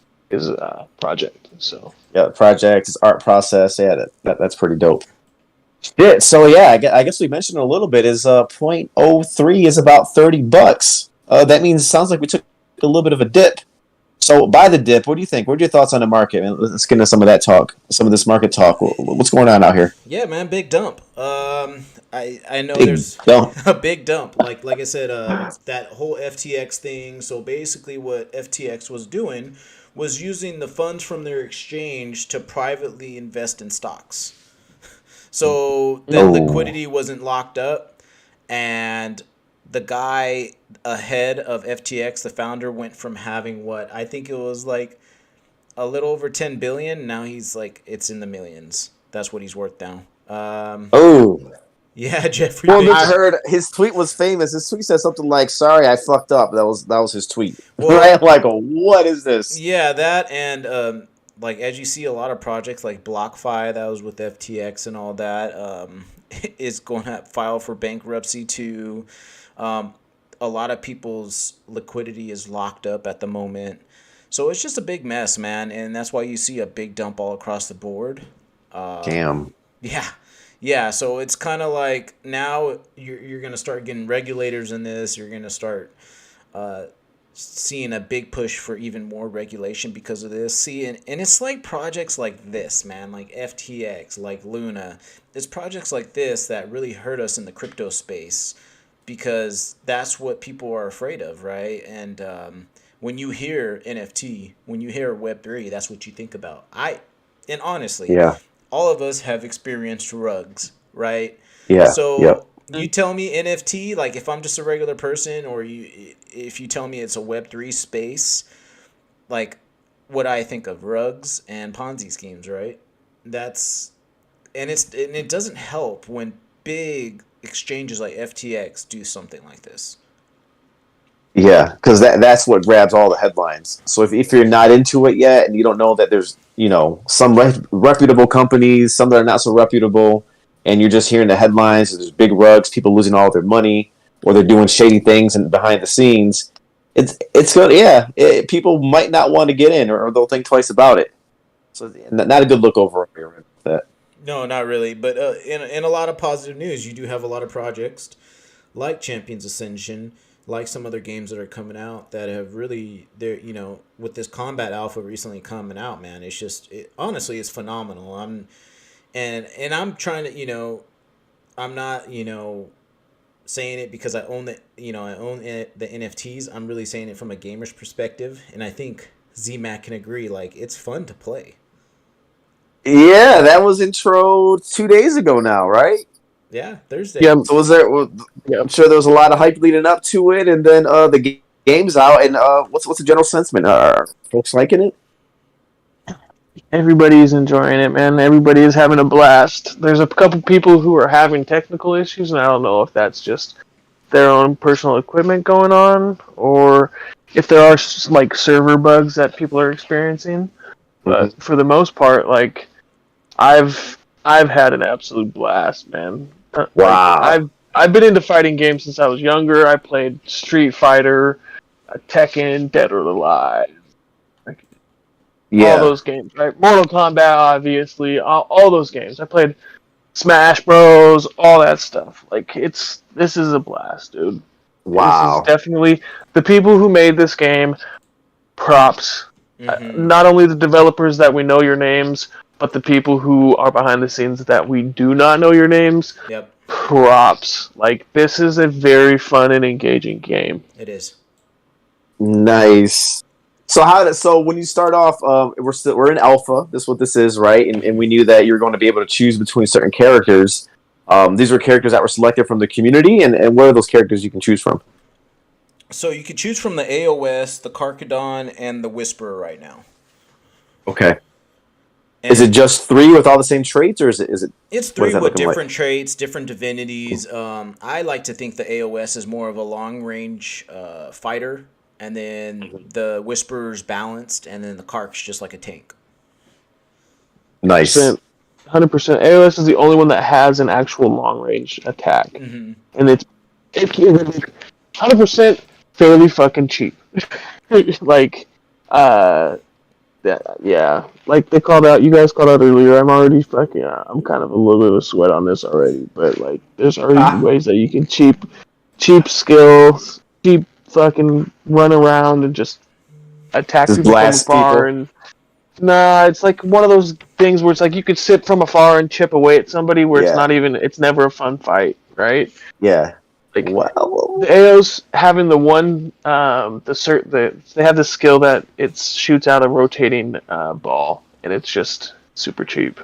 Speaker 2: project. So
Speaker 1: yeah, project, his art process. Yeah, that's pretty dope. Shit. So yeah, I guess we mentioned a little bit. Is 0.03 is about $30. That means it sounds like we took a little bit of a dip. So by the dip, what do you think? What are your thoughts on the market? Let's get into some of that talk, some of this market talk. What's going on out here?
Speaker 3: Yeah, man, big dump. I know there's a big dump. Like I said, that whole FTX thing. So basically, what FTX was doing was using the funds from their exchange to privately invest in stocks. So the liquidity wasn't locked up, and the guy ahead of FTX, the founder, went from having what I think it was like a little over 10 billion. Now he's like, it's in the millions. That's what he's worth now. Yeah, Jeffrey.
Speaker 1: Well, I heard his tweet was famous. His tweet said something like, "Sorry, I fucked up." That was his tweet. Well, right? Like, what is this?
Speaker 3: Yeah, that and like as you see, a lot of projects like BlockFi that was with FTX and all that is going to file for bankruptcy too. A lot of people's liquidity is locked up at the moment. So it's just a big mess, man. And that's why you see a big dump all across the board.
Speaker 1: Damn.
Speaker 3: Yeah. Yeah. So it's kind of like now you're going to start getting regulators in this. You're going to start seeing a big push for even more regulation because of this. See, and it's like projects like this, man, like FTX, like Luna. It's projects like this that really hurt us in the crypto space, because that's what people are afraid of, right? And when you hear NFT, when you hear Web3, that's what you think about. And honestly, all of us have experienced rugs, right?
Speaker 1: Yeah.
Speaker 3: So you tell me NFT, like if I'm just a regular person, or if you tell me it's a Web3 space, like what I think of rugs and Ponzi schemes, right? And it doesn't help when big exchanges like FTX do something like this.
Speaker 1: Yeah, because that's what grabs all the headlines. So if you're not into it yet and you don't know that there's some reputable companies, some that are not so reputable, and you're just hearing the headlines, there's big rugs, people losing all their money, or they're doing shady things and behind the scenes, it's good. People might not want to get in, or they'll think twice about it. So not a good look over here with that.
Speaker 3: No, not really. But in a lot of positive news, you do have a lot of projects like Champions Ascension, like some other games that are coming out that have really, with this Combat Alpha recently coming out, man, it's just, honestly, it's phenomenal. I'm trying to, I'm not, saying it because I own the NFTs. I'm really saying it from a gamer's perspective. And I think Z-Mac can agree, like, it's fun to play.
Speaker 1: Yeah, that was intro 2 days ago now, right?
Speaker 3: Yeah, Thursday.
Speaker 2: Yeah,
Speaker 1: So was there? Well,
Speaker 2: yeah.
Speaker 1: I'm sure there was a lot of hype leading up to it, and then game's out. And what's the general sentiment? Are folks liking it?
Speaker 2: Everybody's enjoying it, man. Everybody is having a blast. There's a couple people who are having technical issues, and I don't know if that's just their own personal equipment going on, or if there are like server bugs that people are experiencing. But for the most part, like I've had an absolute blast, man.
Speaker 1: Wow.
Speaker 2: Like, I've been into fighting games since I was younger. I played Street Fighter, Tekken, Dead or Alive. All those games, right? Mortal Kombat, obviously, all those games. I played Smash Bros, all that stuff. Like, this is a blast, dude.
Speaker 1: Wow.
Speaker 2: This is definitely the people who made this game. Props. Not only the developers that we know your names, but the people who are behind the scenes that we do not know your names.
Speaker 3: Yep.
Speaker 2: Props. Like, this is a very fun and engaging game.
Speaker 3: It is.
Speaker 1: Nice. So when you start off, we're in alpha. This is what this is, right? And we knew that you're going to be able to choose between certain characters. These were characters that were selected from the community, and what are those characters you can choose from?
Speaker 3: So you can choose from the AOS, the Karkadon, and the Whisperer right now.
Speaker 1: Okay.
Speaker 3: And
Speaker 1: is it just 3 with all the same traits, or is it?
Speaker 3: It's 3 with different traits, different divinities. I like to think the AOS is more of a long-range fighter, and then the Whisperer's balanced, and then the Kark's just like a tank.
Speaker 1: Nice.
Speaker 2: 100%. AOS is the only one that has an actual long-range attack. And it's 100% fairly fucking cheap. Like, yeah. Like, they called out, you guys called out earlier, I'm already fucking, I'm kind of a little bit of a sweat on this already, but, like, there's already ways that you can cheap skills, cheap fucking run around and just attack people from afar. And nah, it's like one of those things where it's like you could sit from afar and chip away at somebody where it's never a fun fight, right?
Speaker 1: Yeah.
Speaker 2: Like, the AOs having the one, they have the skill that it shoots out a rotating ball, and it's just super cheap.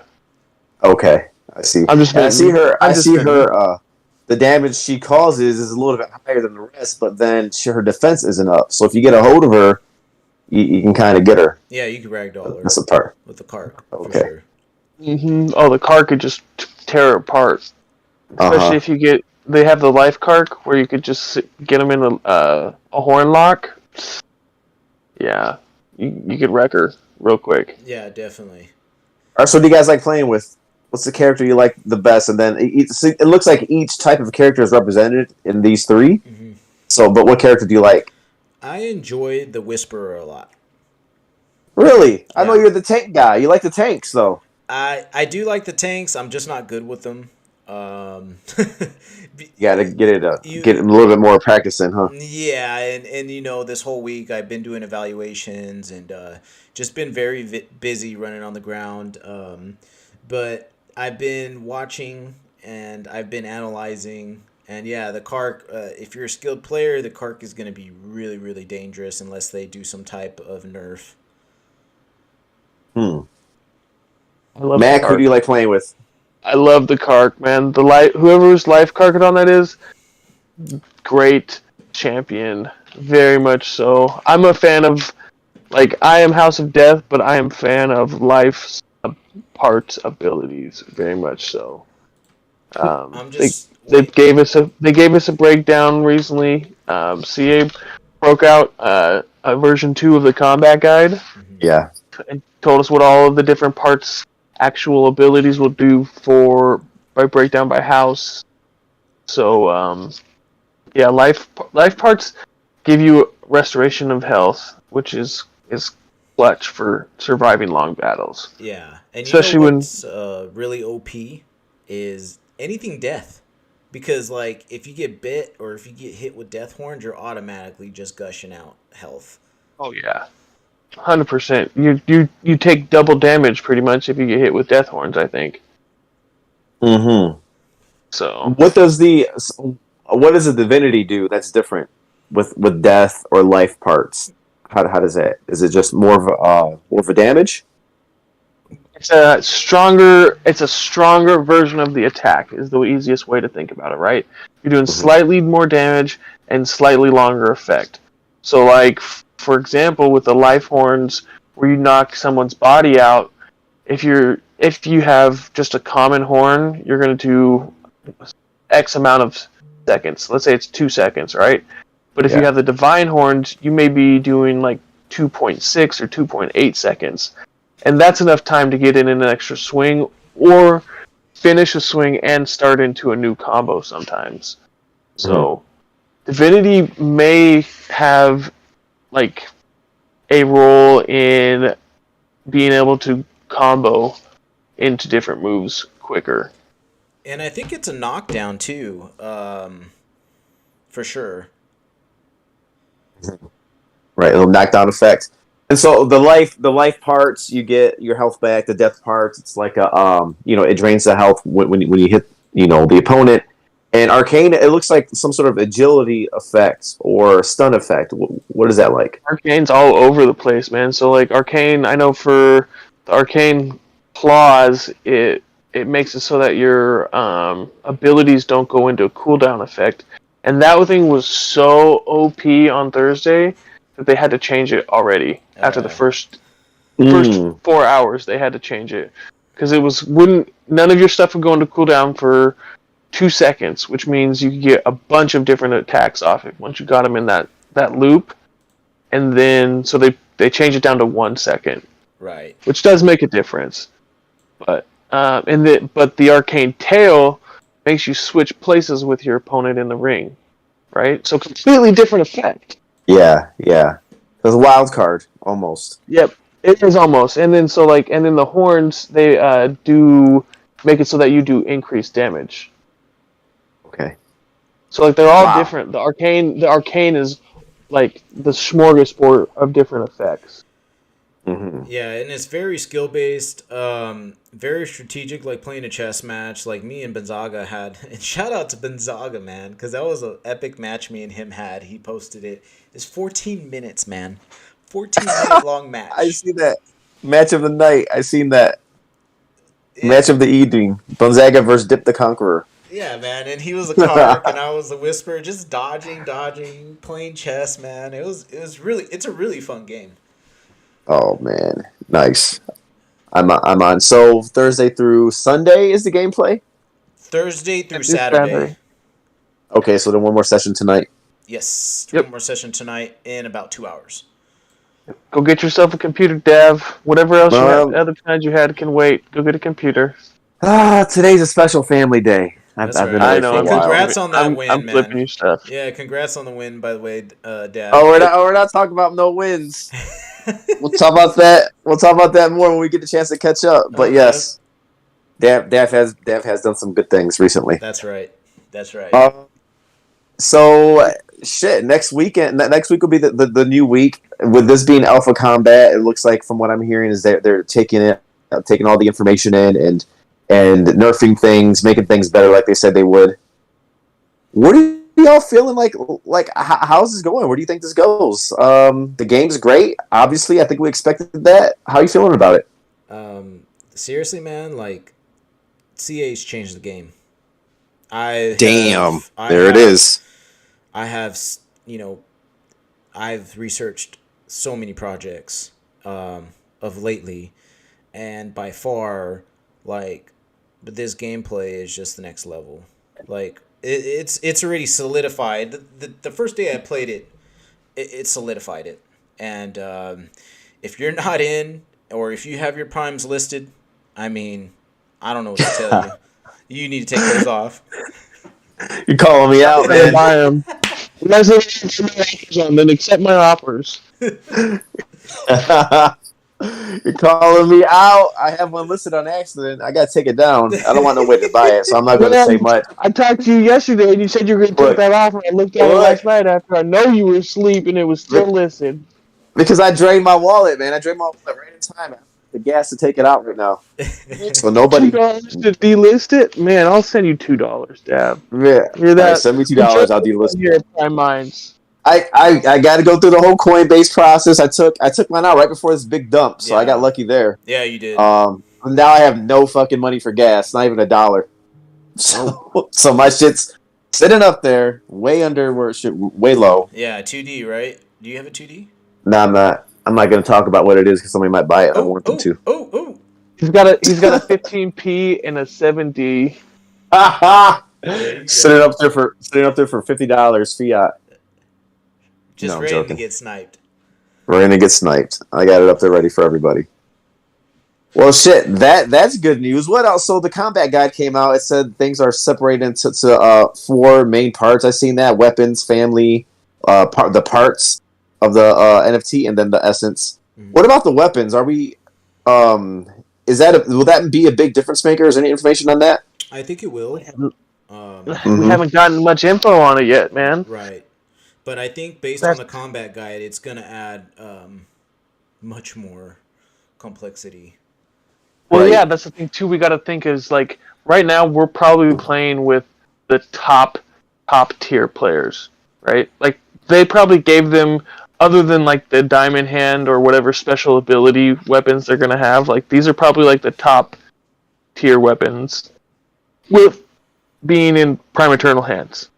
Speaker 1: Okay, I see. I see her. The damage she causes is a little bit higher than the rest, but then her defense isn't up. So if you get a hold of her, you can kind of get her.
Speaker 3: Yeah, you can ragdoll her.
Speaker 1: That's the part.
Speaker 3: With the Kark.
Speaker 1: Okay.
Speaker 3: For sure.
Speaker 2: Oh, the Kark could just tear her apart. Especially if you get... They have the life Kark where you could just get them in a horn lock. Yeah. You could wreck her real quick.
Speaker 3: Yeah, definitely.
Speaker 1: All right, so do you guys like playing with? What's the character you like the best? And then it looks like each type of character is represented in these 3. So, but what character do you like?
Speaker 3: I enjoy the Whisperer a lot.
Speaker 1: Really? I know you're the tank guy. You like the tanks, though.
Speaker 3: I do like the tanks. I'm just not good with them.
Speaker 1: You gotta get a little bit more practice in, huh?
Speaker 3: Yeah, and you know, this whole week I've been doing evaluations and just been very busy running on the ground. But I've been watching and I've been analyzing, and yeah, the Kark. If you're a skilled player, the Kark is going to be really, really dangerous unless they do some type of nerf.
Speaker 1: Mac, who do you like playing with?
Speaker 2: I love the Kark, man. Whoever's life Karkadon that is, great champion, very much so. I'm a fan of, like, I am House of Death, but I am fan of life's parts abilities, very much so. They gave us a breakdown recently. CA broke out a version 2 of the combat guide.
Speaker 1: Yeah,
Speaker 2: and told us what all of the different parts. Actual abilities will do by breakdown by house. So yeah, life parts give you restoration of health, which is clutch for surviving long battles.
Speaker 3: Yeah, and
Speaker 2: especially
Speaker 3: what's really OP is anything death, because like if you get bit or if you get hit with death horns, you're automatically just gushing out health.
Speaker 2: Oh yeah. 100%. You take double damage pretty much if you get hit with death horns, I think. So
Speaker 1: what does a divinity do that's different with death or life parts? How does that? Is it just more of a damage?
Speaker 2: It's a stronger version of the attack is the easiest way to think about it, right? You're doing slightly more damage and slightly longer effect. So like for example with the life horns where you knock someone's body out, if you have just a common horn, you're going to do X amount of seconds. Let's say it's 2 seconds, right? But if you have the divine horns, you may be doing like 2.6 or 2.8 seconds. And that's enough time to get in an extra swing or finish a swing and start into a new combo sometimes. So Divinity may have like a role in being able to combo into different moves quicker.
Speaker 3: And I think it's a knockdown too, for sure.
Speaker 1: Right, a little knockdown effect. And so the life parts, you get your health back. The death parts, it's like a it drains the health when you hit the opponent. And arcane, it looks like some sort of agility effect or stun effect. What is that like?
Speaker 2: Arcane's all over the place, man. So like arcane, I know for the arcane claws, it makes it so that your abilities don't go into a cooldown effect. And that thing was so OP on Thursday that they had to change it already after the first 4 hours. They had to change it because none of your stuff would go into cooldown for 2 seconds, which means you could get a bunch of different attacks off it once you got them in that loop. And then so they change it down to 1 second,
Speaker 3: right?
Speaker 2: Which does make a difference, but the arcane tail makes you switch places with your opponent in the ring, right? So completely different effect.
Speaker 1: Yeah. There's a wild card almost.
Speaker 2: Yep, it is almost. And then the horns they do make it so that you do increased damage.
Speaker 1: Okay.
Speaker 2: So like they're all different. The arcane is like the smorgasbord of different effects.
Speaker 3: Yeah, and it's very skill based, very strategic, like playing a chess match. Like me and Gonzaga had, and shout out to Gonzaga, man, because that was an epic match me and him had. He posted it. It's 14 minutes, man, 14-minute long match.
Speaker 1: I see that match of the night. I seen that match of the evening. Gonzaga versus Dip the Conqueror.
Speaker 3: Yeah, man, and he was a Kark and I was a Whisper, just dodging, playing chess, man. It's a really fun game.
Speaker 1: Oh man, nice. I'm on. So Thursday through Sunday is the gameplay.
Speaker 3: Thursday through Saturday.
Speaker 1: Okay, so then one more session tonight.
Speaker 3: Yes, one more session tonight in about 2 hours.
Speaker 2: Go get yourself a computer, Dev. Whatever else other plans you had can wait. Go get a computer.
Speaker 1: Today's a special family day.
Speaker 3: I've been I know. Congrats on that win,
Speaker 2: I'm
Speaker 3: man.
Speaker 2: flipping your stuff.
Speaker 3: Yeah, congrats on the win, by the way, Dad.
Speaker 1: Oh, we're not talking about no wins. We'll talk about that. We'll talk about that more when we get the chance to catch up. But yes, Dav has done some good things recently.
Speaker 3: That's right.
Speaker 1: So shit. Next week will be the new week. With this being Alpha Combat, it looks like from what I'm hearing is that they're taking all the information in and nerfing things, making things better like they said they would. What are y'all feeling like how's this going? Where do you think this goes? The game's great. Obviously, I think we expected that. How are you feeling about it?
Speaker 3: Seriously, man, like CA's changed the game.
Speaker 1: There it is.
Speaker 3: I've researched so many projects of lately, and by far, like, but this gameplay is just the next level. Like, it's already solidified. The first day I played it, it solidified it. And if you're not in, or if you have your primes listed, I mean, I don't know what to tell you. You need to take those off.
Speaker 1: You're calling me out, man.
Speaker 2: Buy them. Then accept my offers.
Speaker 1: You're calling me out. I have one listed on accident. I gotta take it down. I don't want no way to buy it, so I'm not gonna say much.
Speaker 2: I talked to you yesterday, and you said you were gonna take that offer. I looked at it last night after I know you were asleep, and it was still listed.
Speaker 1: Because I drained my wallet, man. I drained my wallet right in time. I have the gas to take it out right now. So nobody
Speaker 2: $2 to delist it, man. I'll send you $2, Dab.
Speaker 1: Yeah,
Speaker 2: You're that.
Speaker 1: Right, send me $2. I'll delist
Speaker 2: it. Prime Minds.
Speaker 1: I got to go through the whole Coinbase process. I took mine out right before this big dump, so I got lucky there.
Speaker 3: Yeah, you did.
Speaker 1: Now I have no fucking money for gas, not even $1. So my shit's sitting up there, way under where it should, way low.
Speaker 3: Yeah, 2D, right? Do you have a 2D?
Speaker 1: No, I'm not. I'm not going to talk about what it is because somebody might buy it. And I want them to.
Speaker 3: Oh.
Speaker 2: He's got a 15p and a 7D.
Speaker 1: Sitting up there for $50 fiat.
Speaker 3: Just
Speaker 1: no,
Speaker 3: ready
Speaker 1: joking.
Speaker 3: to get sniped.
Speaker 1: We're gonna get sniped. I got it up there ready for everybody. Well, shit. That's good news. What else? So the combat guide came out. It said things are separated into 4 main parts. I seen that: weapons, family, the parts of the NFT, and then the essence. Mm-hmm. What about the weapons? Are we? Will that be a big difference maker? Is there any information on that?
Speaker 3: I think it will.
Speaker 2: We haven't gotten much info on it yet, man.
Speaker 3: Right. But I think based on the combat guide, it's going to add much more complexity.
Speaker 2: Well, right. Yeah, that's the thing, too. We got to think is, like, right now we're probably playing with the top tier players, right? Like, they probably gave them, other than, like, the diamond hand or whatever special ability weapons they're going to have, like, these are probably, like, the top tier weapons with being in Prime Eternal hands.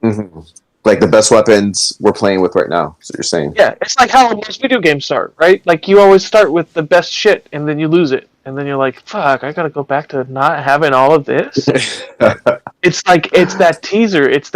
Speaker 1: Mm-hmm. Like the best weapons we're playing with right now. So you're saying?
Speaker 2: Yeah, it's like how most video games start, right? Like you always start with the best shit, and then you lose it, and then you're like, "Fuck, I gotta go back to not having all of this." It's that teaser. It's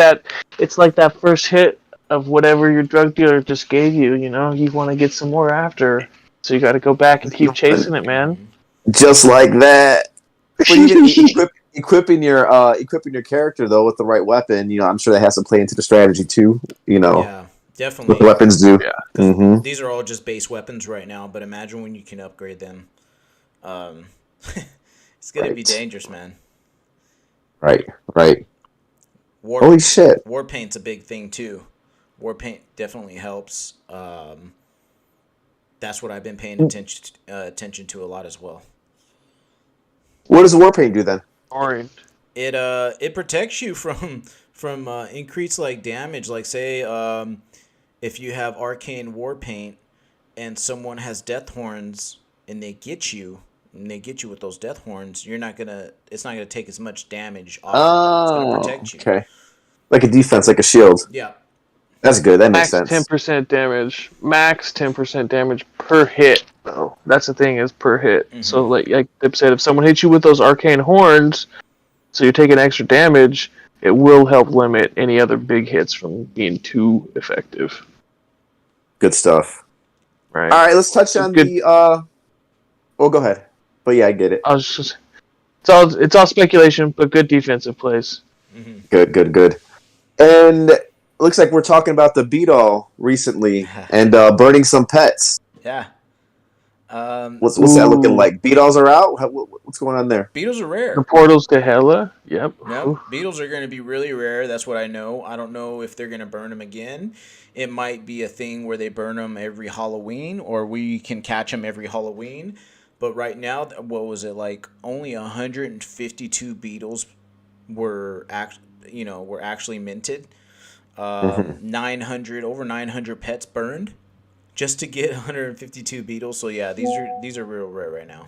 Speaker 2: like that first hit of whatever your drug dealer just gave you. You know, you want to get some more after, so you got to go back and keep chasing it, man.
Speaker 1: Just like that. But you equipping your character though with the right weapon, I'm sure that has to play into the strategy too.
Speaker 3: Yeah, definitely.
Speaker 1: What the weapons do.
Speaker 3: Yeah, mm-hmm. These are all just base weapons right now, but imagine when you can upgrade them. It's gonna be dangerous, man.
Speaker 1: Right. Holy shit!
Speaker 3: War paint's a big thing too. War paint definitely helps. That's what I've been paying attention to a lot as well.
Speaker 1: What does the war paint do then?
Speaker 2: Orange.
Speaker 3: It protects you from increased like damage. Like say if you have arcane war paint and someone has death horns and they get you with those death horns, it's not gonna take as much damage off. It's gonna protect you.
Speaker 1: Okay. Like a defense, like a shield.
Speaker 3: Yeah.
Speaker 1: That's good. That makes sense.
Speaker 2: 10% damage. Max 10% damage per hit. Though that's the thing is per hit. Mm-hmm. So like Dip said, if someone hits you with those arcane horns, so you're taking extra damage, it will help limit any other big hits from being too effective.
Speaker 1: Good stuff.
Speaker 2: Right.
Speaker 1: All right, let's touch on the. Well, go ahead. But yeah, I get it.
Speaker 2: It's all speculation, but good defensive plays.
Speaker 1: Mm-hmm. Good. And looks like we're talking about the Beetle recently and burning some pets.
Speaker 3: Yeah.
Speaker 1: What's that looking like? Beetles are out? What's going on there?
Speaker 3: Beetles are rare.
Speaker 2: The portals to Hela. Yep.
Speaker 3: Beetles are going to be really rare. That's what I know. I don't know if they're going to burn them again. It might be a thing where they burn them every Halloween, or we can catch them every Halloween. But right now, what was it like? Only 152 beetles were actually minted. 900 pets burned just to get 152 beetles. So yeah, these are real rare right now.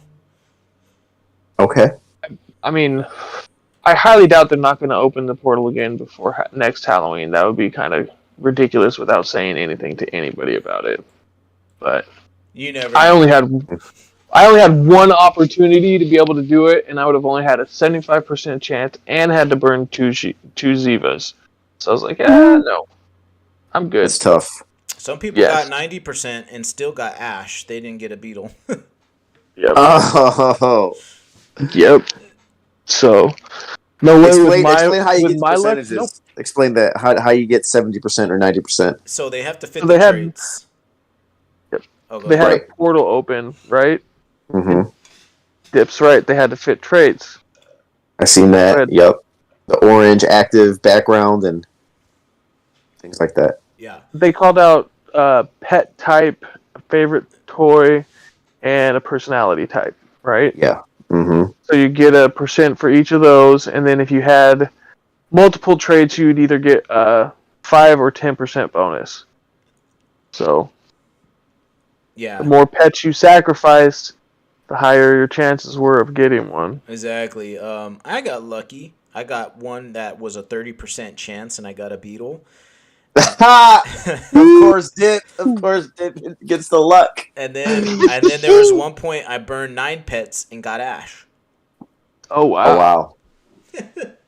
Speaker 1: Okay.
Speaker 2: I mean, I highly doubt they're not going to open the portal again before next Halloween. That would be kind of ridiculous without saying anything to anybody about it. But
Speaker 3: you never.
Speaker 2: I only had one opportunity to be able to do it, and I would have only had a 75% chance and had to burn two Zivas. So I was like, no, I'm good.
Speaker 1: It's tough.
Speaker 3: Some people got 90% and still got ash. They didn't get a beetle.
Speaker 2: Yep.
Speaker 1: Oh.
Speaker 2: Yep. So, no way
Speaker 1: explain how you
Speaker 2: with
Speaker 1: get
Speaker 2: my
Speaker 1: percentages.
Speaker 2: luck. Nope.
Speaker 1: Explain that how you get 70% or 90%.
Speaker 3: So they have to fit the traits.
Speaker 2: Yep. They had a portal open, right?
Speaker 1: Mm-hmm.
Speaker 2: Dip's right. They had to fit traits.
Speaker 1: I seen that. Yep. The orange active background and things like that.
Speaker 3: Yeah.
Speaker 2: They called out pet type, a favorite toy, and a personality type, right?
Speaker 1: Yeah. Mm-hmm.
Speaker 2: So you get a % for each of those, and then if you had multiple traits, you'd either get 5 or 10% bonus. So
Speaker 3: Yeah.
Speaker 2: the more pets you sacrificed, the higher your chances were of getting one.
Speaker 3: Exactly. I got lucky. I got one that was a 30% chance, and I got a beetle.
Speaker 1: Of course, Dip. Of course, Dip gets the luck.
Speaker 3: And then there was one point I burned 9 pets and got Ash.
Speaker 2: Oh wow!
Speaker 1: Oh wow.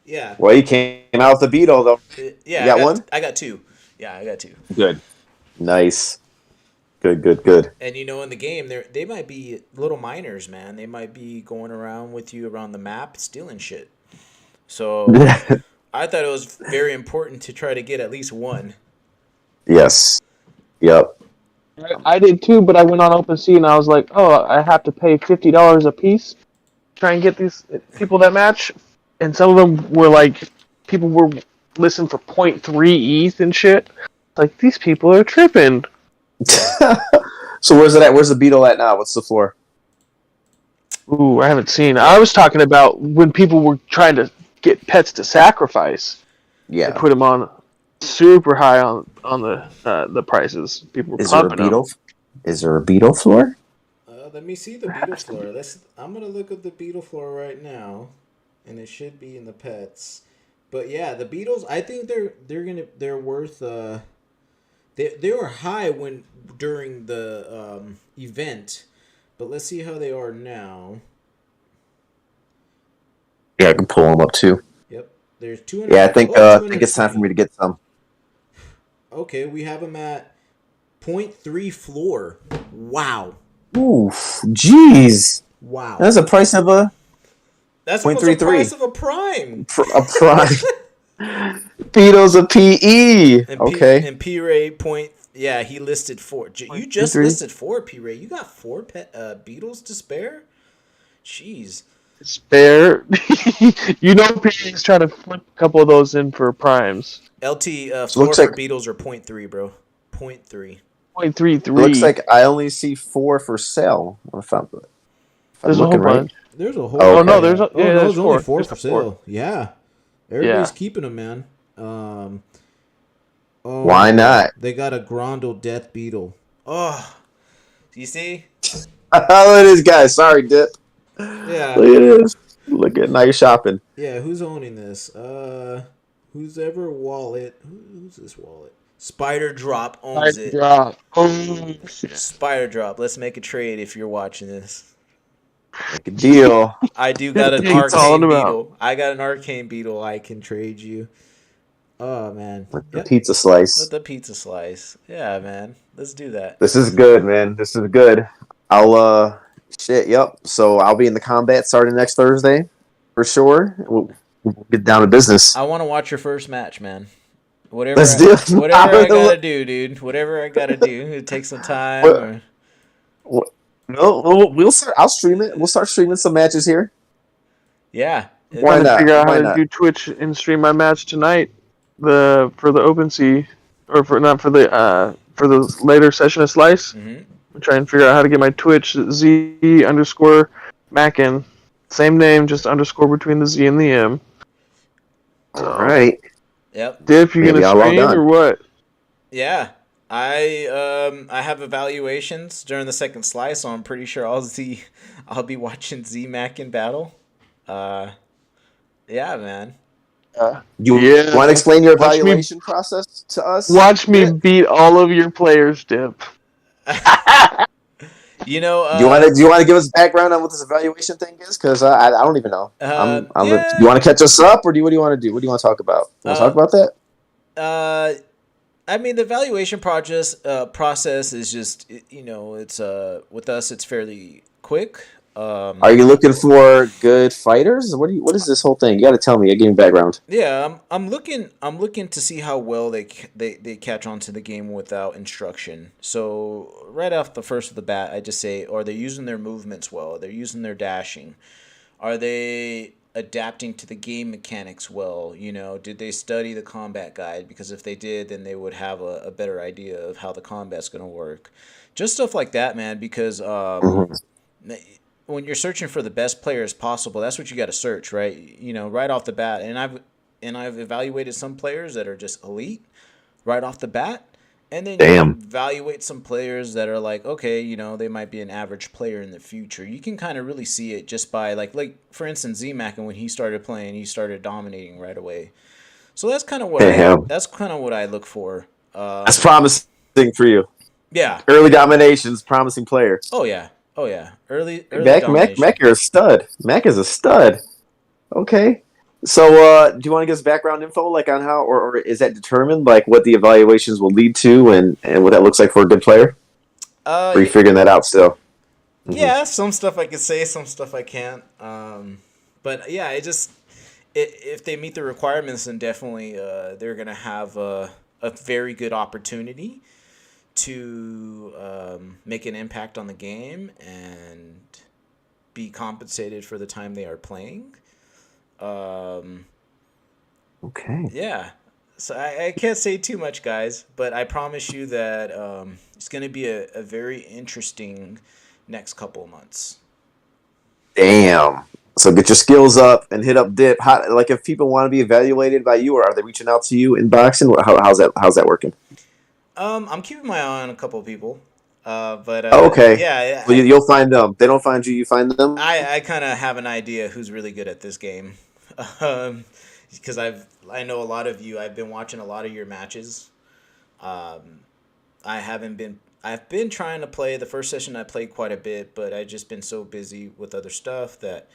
Speaker 3: Yeah.
Speaker 1: Well, you came out with the beetle though.
Speaker 3: Yeah.
Speaker 1: You got one?
Speaker 3: I got 2. Yeah, I got 2.
Speaker 1: Good. Nice. Good.
Speaker 3: And in the game, they might be little miners, man. They might be going around with you around the map stealing shit. So I thought it was very important to try to get at least one.
Speaker 1: Yes. Yep.
Speaker 2: I did too, but I went on OpenSea and I was like, oh, I have to pay $50 a piece to try and get these people that match. And some of them were like, people were listening for 0.3 ETH and shit. Like, these people are tripping.
Speaker 1: So where's it at? Where's the beetle at now? What's the floor?
Speaker 2: Ooh, I haven't seen. I was talking about when people were trying to get pets to sacrifice.
Speaker 1: Yeah.
Speaker 2: They put them on super high on the prices. People were pumping them.
Speaker 1: Is there a beetle floor?
Speaker 3: Let me see the beetle floor. I'm gonna look at the beetle floor right now, and it should be in the pets. But yeah, the beetles. I think they're worth. They were high during the event, but let's see how they are now.
Speaker 1: Yeah, I can pull them up too.
Speaker 3: Yep, there's 200.
Speaker 1: Yeah, I think it's time for me to get some.
Speaker 3: Okay, we have them at 0.3 floor. Wow.
Speaker 1: Oof, jeez.
Speaker 3: Wow.
Speaker 1: That's the price of a.
Speaker 3: That's almost the price of a prime.
Speaker 1: A prime. Beetles a PE. Okay.
Speaker 3: And P-Ray point. Yeah, he listed 4. You just listed 4, P-Ray. You got 4 beetles to spare? Jeez.
Speaker 2: Spare? P-Ray's trying to flip a couple of those in for primes.
Speaker 3: LT floor for beetles are 0.3, bro. 0.3.
Speaker 2: 0.33.
Speaker 1: Looks like I only see 4 for sale. If I'm
Speaker 2: there's a whole bunch.
Speaker 4: There's a whole.
Speaker 1: Oh,
Speaker 2: no, there's
Speaker 4: only 4
Speaker 2: there's
Speaker 4: for sale.
Speaker 2: 4.
Speaker 4: Yeah, everybody's keeping them, man.
Speaker 1: Why not?
Speaker 4: They got a Grondel Death Beetle.
Speaker 3: Oh, do you see?
Speaker 1: Oh, it is, guys. Sorry, Dip.
Speaker 3: Yeah.
Speaker 1: Look at this. Look at now you're shopping.
Speaker 3: Yeah, who's owning this? Who's ever wallet? Who's this wallet? Spider Drop owns it. Spider Drop. Let's make a trade if you're watching this.
Speaker 1: Make a deal.
Speaker 3: I do got an arcane beetle. I got an arcane beetle I can trade you. Oh man.
Speaker 1: With the pizza slice.
Speaker 3: With the pizza slice. Yeah, man. Let's do that.
Speaker 1: This is good, man. This is good. I'll yep. So I'll be in the combat starting next Thursday for sure. We'll get down to business.
Speaker 3: I want to watch your first match, man.
Speaker 1: Whatever I
Speaker 3: gotta do, dude. Whatever I gotta do. It takes some time.
Speaker 1: No, we'll start. I'll stream it. We'll start streaming some matches here.
Speaker 3: Yeah.
Speaker 2: Why not? Figure out how to do Twitch and stream my match tonight. For the OpenSea, or for the later session of Slice.
Speaker 3: Mm-hmm.
Speaker 2: I'm trying to figure out how to get my Twitch Z_Mackin. Same name, just underscore between the Z and the M.
Speaker 1: So, all right.
Speaker 3: Yep.
Speaker 2: Dip, you gonna stream or what?
Speaker 3: Yeah. I have evaluations during the second Slice, so I'm pretty sure I'll be watching Z-Mac in battle. Yeah, man.
Speaker 1: You want to explain your evaluation process to us?
Speaker 2: Watch me beat all of your players, Dip.
Speaker 1: Do you want to give us background on what this evaluation thing is? Because I don't even know. Do you want to catch us up, or what do you want to do? What do you want to talk about? Want to talk about that?
Speaker 3: I mean, the evaluation process is just it's with us it's fairly quick.
Speaker 1: Are you looking for good fighters? What is this whole thing? You got to tell me. Give me background.
Speaker 3: Yeah, I'm looking to see how well they catch on to the game without instruction. So right off the first of the bat, I just say, are they using their movements well? Are they using their dashing? Are they adapting to the game mechanics well? Did they study the combat guide? Because if they did, then they would have a better idea of how the combat's going to work. Just stuff like that, man. Because when you're searching for the best players possible, that's what you got to search, right? Right off the bat. And I've evaluated some players that are just elite, right off the bat. And then
Speaker 1: Damn.
Speaker 3: you evaluate some players that are like, okay, they might be an average player in the future. You can kind of really see it just by like for instance, Z-Mac, and when he started playing, he started dominating right away. So that's kind of what
Speaker 1: Damn.
Speaker 3: I look for.
Speaker 1: That's promising for you.
Speaker 3: Yeah.
Speaker 1: Early dominations, promising player.
Speaker 3: Oh yeah. Early
Speaker 1: Mac,
Speaker 3: domination.
Speaker 1: you're a stud. Mac is a stud. Okay. So, do you want to give us background info, like on how, or is that determined, like what the evaluations will lead to, and what that looks like for a good player? Or are you figuring that out still?
Speaker 3: Yeah, some stuff I can say, some stuff I can't. But yeah, if they meet the requirements, then definitely they're gonna have a very good opportunity to make an impact on the game and be compensated for the time they are playing.
Speaker 1: Okay.
Speaker 3: Yeah. So I can't say too much, guys, but I promise you that it's going to be a very interesting next couple of months.
Speaker 1: Damn. So get your skills up and hit up Dip. How, like, if people want to be evaluated by you, or are they reaching out to you in boxing? How's that working?
Speaker 3: I'm keeping my eye on a couple of people. But
Speaker 1: okay.
Speaker 3: Yeah.
Speaker 1: Well, you'll find them. They don't find you. You find them.
Speaker 3: I kind of have an idea who's really good at this game. Because I know a lot of you. I've been watching a lot of your matches. I've been trying to play. The first session I played quite a bit, but I've just been so busy with other stuff that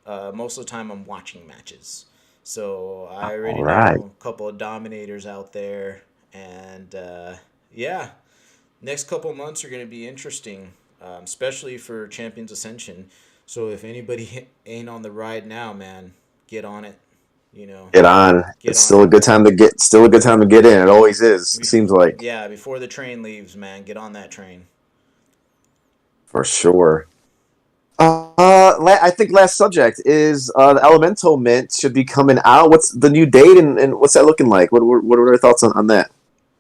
Speaker 3: most of the time I'm watching matches. So I already know a couple of dominators out there, and yeah, next couple of months are going to be interesting, especially for Champions Ascension. So if anybody ain't on the ride now, man, get on it.
Speaker 1: Get on. It's still a good time to get in. It always is. It seems like.
Speaker 3: Yeah, before the train leaves, man, get on that train.
Speaker 1: For sure. I think last subject is the Elemental Mint should be coming out. What's the new date and what's that looking like? What are your thoughts on that?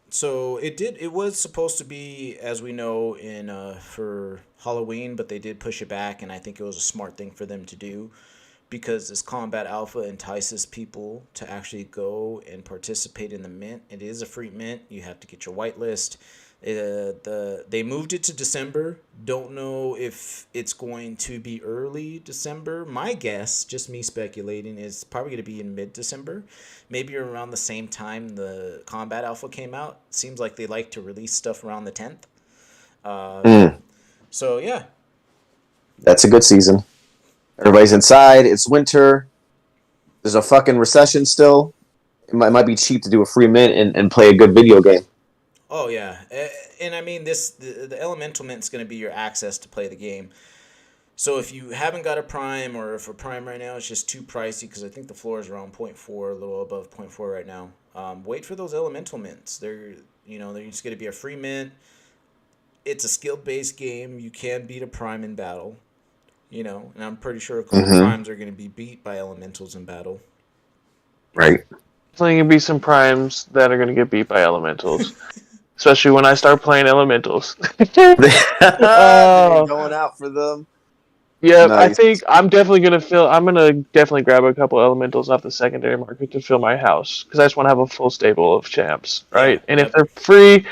Speaker 3: So it was supposed to be, as we know, in for Halloween, but they did push it back, and I think it was a smart thing for them to do, because this combat alpha entices people to actually go and participate in the mint. It is a free mint. You have to get your whitelist. They moved it to December. Don't know if it's going to be early December. My guess, just me speculating, is probably going to be in mid-December, maybe around the same time the combat alpha came out. Seems like they like to release stuff around the 10th. So yeah,
Speaker 1: that's a good season. Everybody's inside. It's winter. There's a fucking recession still. It might be cheap to do a free mint and play a good video game.
Speaker 3: Oh yeah, and I mean the Elemental Mint is going to be your access to play the game. So if you haven't got a Prime, or if a Prime right now is just too pricey, because I think the floor is around 0.4, a little above 0.4 right now. Wait for those Elemental Mints. They're just going to be a free mint. It's a skill based game. You can beat a Prime in battle. And I'm pretty sure a couple Primes are going to be beat by Elementals in battle.
Speaker 1: Right.
Speaker 2: There's going to be some Primes that are going to get beat by Elementals. Especially when I start playing Elementals.
Speaker 1: Going out for them.
Speaker 2: Yeah, nice. I think I'm definitely going to definitely grab a couple Elementals off the secondary market to fill my house. Because I just want to have a full stable of champs, right? And if they're free,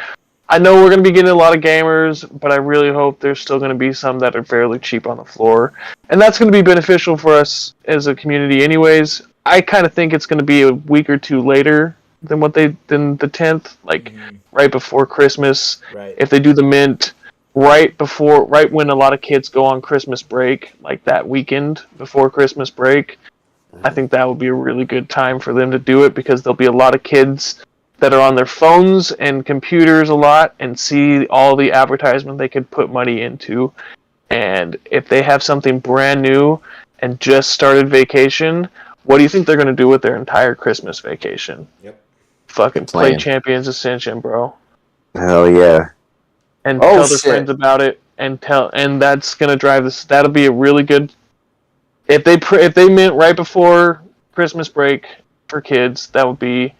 Speaker 2: I know we're going to be getting a lot of gamers, but I really hope there's still going to be some that are fairly cheap on the floor. And that's going to be beneficial for us as a community anyways. I kind of think it's going to be a week or two later than the 10th, like right before Christmas.
Speaker 3: Right.
Speaker 2: If they do the mint right when a lot of kids go on Christmas break, like that weekend before Christmas break, I think that would be a really good time for them to do it, because there'll be a lot of kids that are on their phones and computers a lot and see all the advertisement they could put money into. And if they have something brand new and just started vacation, what do you think they're going to do with their entire Christmas vacation?
Speaker 3: Yep.
Speaker 2: Fucking play Champions Ascension, bro.
Speaker 1: Hell yeah.
Speaker 2: And tell their friends about it, and that's going to drive this. That'll be a really good, if they mint right before Christmas break for kids, that would be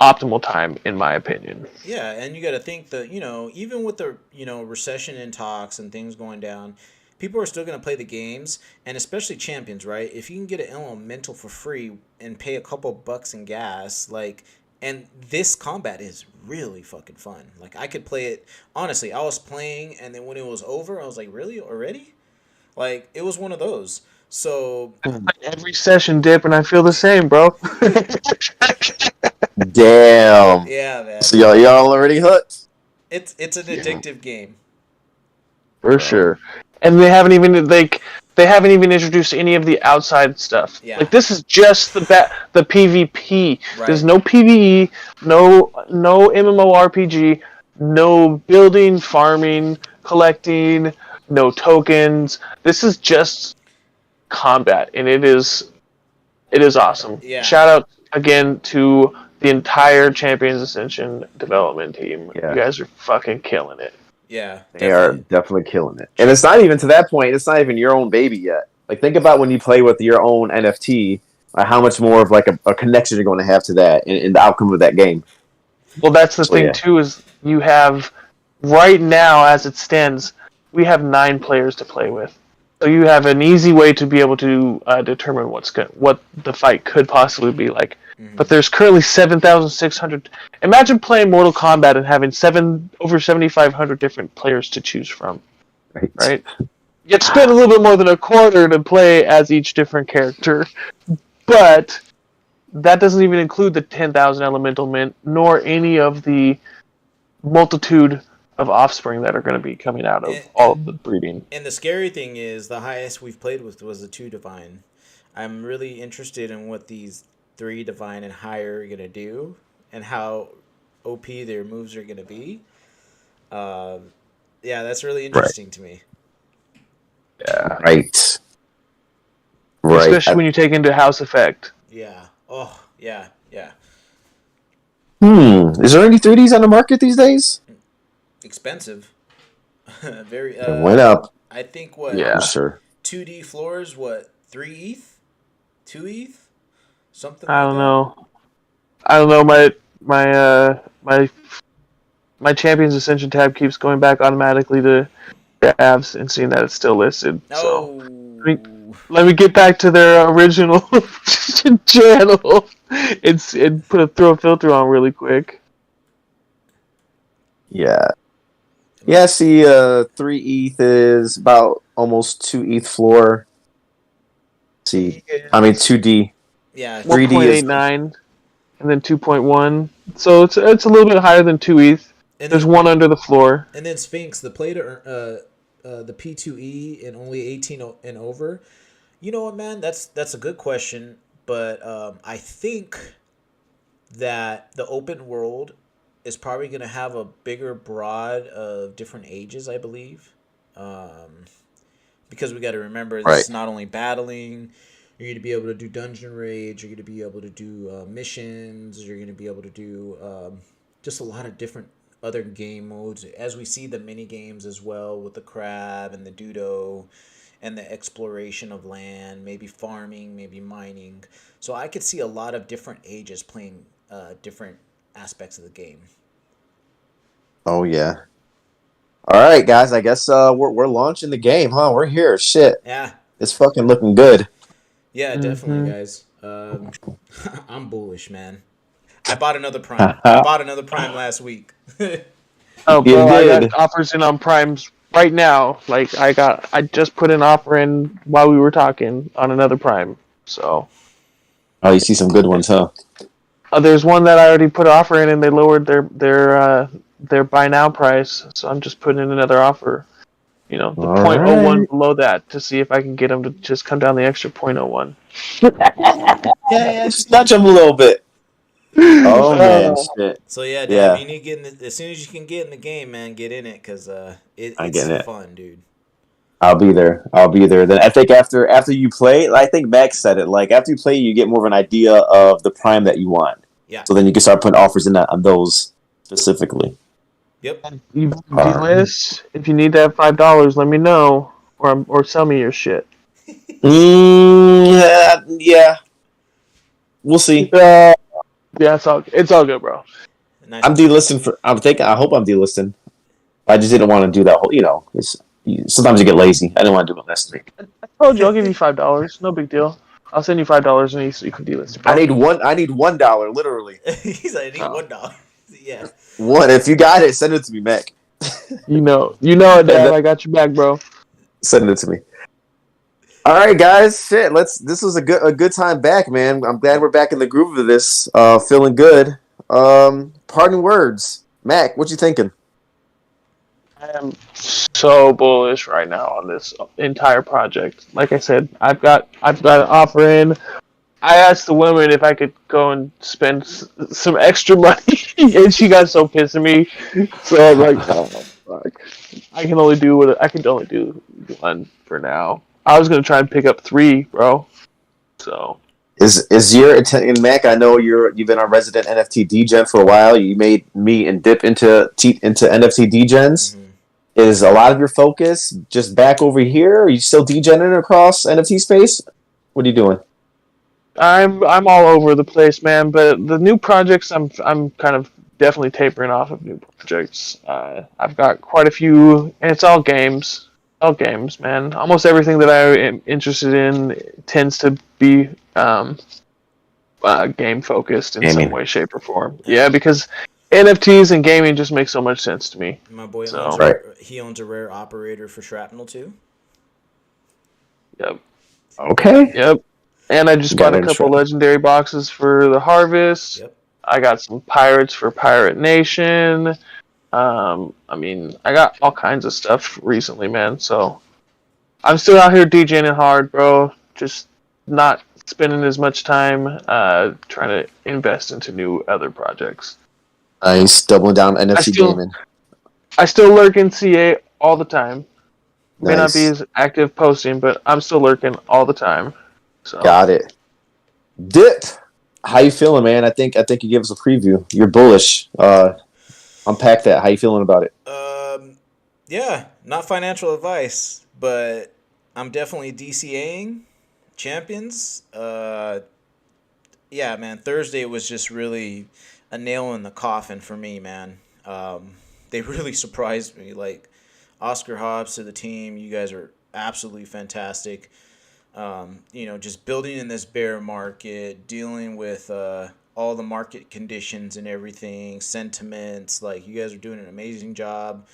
Speaker 2: optimal time, in my opinion.
Speaker 3: Yeah, and you got to think that, even with the, recession in talks and things going down, people are still going to play the games, and especially Champions, right? If you can get an Elemental for free and pay a couple bucks in gas, like, And this combat is really fucking fun. Like, I could play it. Honestly, I was playing, and then when it was over, I was like, really? Already? Like, it was one of those. So
Speaker 2: Every session dip, and I feel the same, bro.
Speaker 1: Damn.
Speaker 3: yeah, man.
Speaker 1: So y'all already hooked?
Speaker 3: It's an addictive game.
Speaker 2: For sure. And they haven't even introduced any of the outside stuff.
Speaker 3: Yeah.
Speaker 2: Like, this is just the PvP.
Speaker 3: Right.
Speaker 2: There's no PvE, no MMORPG, no building, farming, collecting, no tokens. This is just combat, and it is awesome.
Speaker 3: Yeah.
Speaker 2: Shout out again to the entire Champions Ascension development team.
Speaker 1: Yeah.
Speaker 2: You guys are fucking killing it.
Speaker 3: Yeah.
Speaker 1: They are definitely killing it. And it's not even to that point, it's not even your own baby yet. Like, think about when you play with your own NFT, how much more of like a connection you're going to have to that in the outcome of that game.
Speaker 2: Well, that's the thing too, is you have, right now as it stands, we have 9 players to play with. So you have an easy way to be able to determine what the fight could possibly be like. Mm-hmm. But there's currently 7,600. Imagine playing Mortal Kombat and having over 7,500 different players to choose from. Right? You have to spend a little bit more than a quarter to play as each different character. But that doesn't even include the 10,000 elemental mint, nor any of the multitude of offspring that are going to be coming out of all of the breeding.
Speaker 3: And the scary thing is, the highest we've played with was the 2 divine. I'm really interested in what these 3 divine and higher are going to do, and how OP their moves are going to be. Yeah, that's really interesting to me.
Speaker 2: Yeah.
Speaker 1: Right.
Speaker 2: Especially when you take into house effect.
Speaker 3: Yeah. Oh, yeah, yeah.
Speaker 1: Is there any 3Ds on the market these days?
Speaker 3: Expensive. Very.
Speaker 1: It went up.
Speaker 3: I think what?
Speaker 1: Yeah, sure.
Speaker 3: 2D floors, what? 3 ETH? 2 ETH? Something.
Speaker 2: I don't know. My Champions Ascension tab keeps going back automatically to Avs and seeing that it's still listed.
Speaker 3: Oh.
Speaker 2: So let me get back to their original channel and throw a filter on really quick.
Speaker 1: Yeah. Yeah, see, 3 ETH is about almost 2 ETH floor. See, I mean 2D.
Speaker 3: Yeah,
Speaker 2: 3D is 1.89, and then 2.1. So it's a little bit higher than 2 ETH. And there's one under the floor.
Speaker 3: And then Sphinx, the play to the P2E and only 18 and over. You know what, man? That's a good question, but I think that the open world is probably going to have a bigger broad of different ages, I believe. Because we got to remember, this is not only battling. You're going to be able to do dungeon raids. You're going to be able to do missions. You're going to be able to do just a lot of different other game modes. As we see the mini games as well, with the crab and the dodo and the exploration of land, maybe farming, maybe mining. So I could see a lot of different ages playing different aspects of the game.
Speaker 1: Oh yeah. All right, guys. I guess we're launching the game, huh? We're here. Shit.
Speaker 3: Yeah.
Speaker 1: It's fucking looking good.
Speaker 3: Yeah, definitely, guys. I'm bullish, man. I bought another Prime. Last week.
Speaker 2: Oh, bro, I got offers in on Primes right now. Like, I just put an offer in while we were talking on another Prime. So.
Speaker 1: Oh, you see some good ones, huh?
Speaker 2: There's one that I already put an offer in, and they lowered their buy now price. So I'm just putting in another offer. You know, the 0.01 below that, to see if I can get them to just come down the extra 0.01.
Speaker 1: yeah, just nudge them a little bit. Oh man, shit.
Speaker 3: So yeah, you need to get in as soon as you can get in the game, man. Get in it, because it's fun, dude.
Speaker 1: I'll be there. Then I think after you play, I think Max said it. Like, after you play, you get more of an idea of the Prime that you want.
Speaker 3: Yeah.
Speaker 1: So then you can start putting offers in on those specifically.
Speaker 3: Yep.
Speaker 2: Bliss, if you need that $5, let me know, or sell me your shit.
Speaker 1: Yeah. We'll see.
Speaker 2: Yeah, it's all good, bro.
Speaker 3: Nice.
Speaker 1: I'm delisting I hope I'm delisting. I just didn't want to do that whole. Sometimes you get lazy. I didn't want to do it last week.
Speaker 2: I told you I'll give you $5. No big deal. I'll send you $5 and you can delist it.
Speaker 1: I need $1, literally.
Speaker 3: He's like, I need $1. Yeah.
Speaker 1: One. If you got it, send it to me, Mac.
Speaker 2: You know it, Dad. I got your back, bro.
Speaker 1: Send it to me. All right, guys. Shit. This was a good time back, man. I'm glad we're back in the groove of this. Feeling good. Parting words, Mac. What you thinking?
Speaker 2: I am so bullish right now on this entire project. Like I said, I've got an offer in. I asked the woman if I could go and spend some extra money, and she got so pissed at me. So I'm like, oh, fuck. I can only do one for now. I was gonna try and pick up 3, bro. So
Speaker 1: Is your and Mac? I know you've been our resident NFT degen for a while. You made me and dip into NFT degens.
Speaker 3: Mm-hmm.
Speaker 1: Is a lot of your focus just back over here? Are you still degening across NFT space? What are you doing?
Speaker 2: I'm all over the place, man. But the new projects, I'm kind of definitely tapering off of new projects. I've got quite a few, and it's all games. All games, man. Almost everything that I am interested in tends to be game focused in some way, shape, or form. Yeah, because NFTs and gaming just make so much sense to me.
Speaker 3: My boy owns a rare operator for Shrapnel too.
Speaker 2: Yep.
Speaker 1: Okay.
Speaker 2: Yep. And I just bought a couple legendary boxes for the Harvest.
Speaker 3: Yep.
Speaker 2: I got some pirates for Pirate Nation. I mean, I got all kinds of stuff recently, man. So I'm still out here DJing hard, bro. Just not spending as much time trying to invest into new other projects.
Speaker 1: Nice, doubling down NFT gaming.
Speaker 2: I still lurk in CA all the time. May not be as active posting, but I'm still lurking all the time. So.
Speaker 1: Got it. Dip, how you feeling, man? I think you gave us a preview. You're bullish. Unpack that. How you feeling about it?
Speaker 3: Yeah, not financial advice, but I'm definitely DCAing champions. Yeah, man. Thursday was just really a nail in the coffin for me, man. They really surprised me. Like, Oscar Hobbs to the team, you guys are absolutely fantastic. Just building in this bear market, dealing with all the market conditions and everything, sentiments. Like, you guys are doing an amazing job.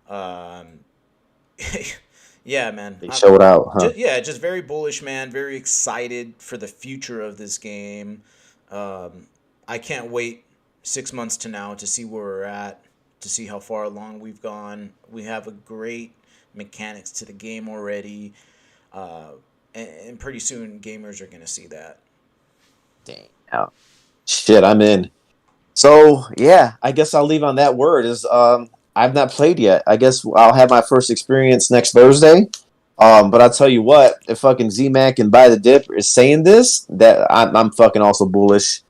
Speaker 3: Yeah, man.
Speaker 1: They showed out, huh?
Speaker 3: Just very bullish, man. Very excited for the future of this game. I can't wait 6 months to now to see where we're at, to see how far along we've gone. We have a great mechanics to the game already. And pretty soon gamers are going to see that.
Speaker 1: Damn. Shit, I'm in. So, yeah, I guess I'll leave on that word. I've not played yet. I guess I'll have my first experience next Thursday. But I'll tell you what, if fucking Z-Mac and Buy the Dip is saying this, that I'm fucking also bullish.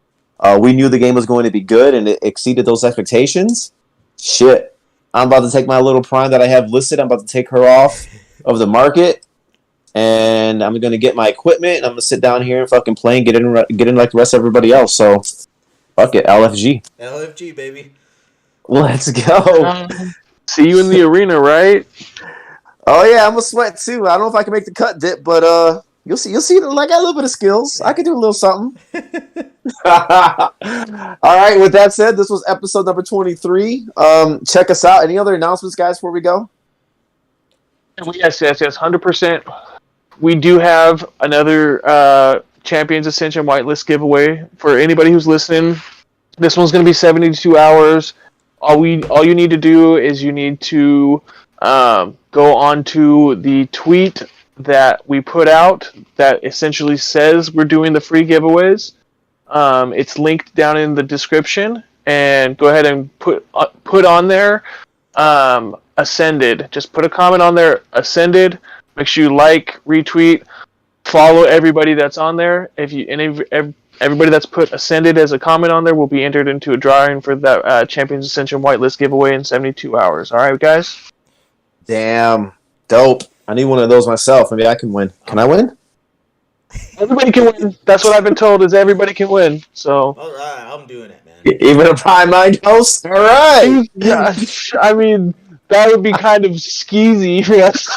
Speaker 1: We knew the game was going to be good, and it exceeded those expectations. Shit. I'm about to take my little Prime that I have listed. I'm about to take her off of the market. And I'm going to get my equipment, and I'm going to sit down here and fucking play and get in like the rest of everybody else. So, fuck it, LFG.
Speaker 3: LFG, baby.
Speaker 1: Let's go.
Speaker 2: See you in the arena, right?
Speaker 1: Oh, yeah, I'm going to sweat, too. I don't know if I can make the cut, Dip, but you'll see. Like, I got a little bit of skills. I can do a little something. All right, with that said, this was episode number 23. Check us out. Any other announcements, guys, before we go?
Speaker 2: Yes, 100%. We do have another Champions Ascension whitelist giveaway for anybody who's listening. This one's going to be 72 hours. All you need to do is you need to go onto the tweet that we put out that essentially says we're doing the free giveaways. It's linked down in the description, and go ahead and put on there Ascended. Just put a comment on there, Ascended. Make sure you like, retweet, follow everybody that's on there. Everybody that's put Ascended as a comment on there will be entered into a drawing for that Champions Ascension whitelist giveaway in 72 hours. All right, guys?
Speaker 1: Damn. Dope. I need one of those myself. Maybe I can win. Can I win?
Speaker 2: Everybody can win. That's what I've been told, is everybody can win. So.
Speaker 3: All right, I'm doing it, man.
Speaker 1: Even a Prime Mind host? All right.
Speaker 2: Gosh, I mean, that would be kind of skeezy for us.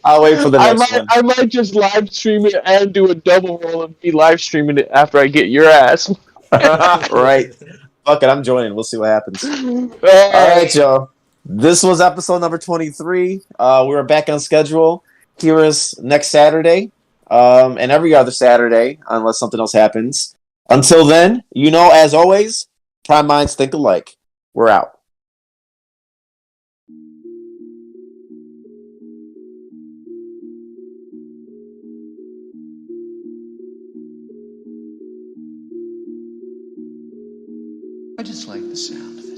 Speaker 1: I'll wait for the next one.
Speaker 2: I might just live stream it and do a double roll and be live streaming it after I get your ass.
Speaker 1: Right. Fuck it, I'm joining. We'll see what happens. All right, y'all. This was episode number 23. We're back on schedule. Hear us next Saturday, and every other Saturday, unless something else happens. Until then, as always, prime minds think alike. We're out.
Speaker 6: I just like the sound of it.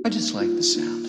Speaker 6: I just like the sound.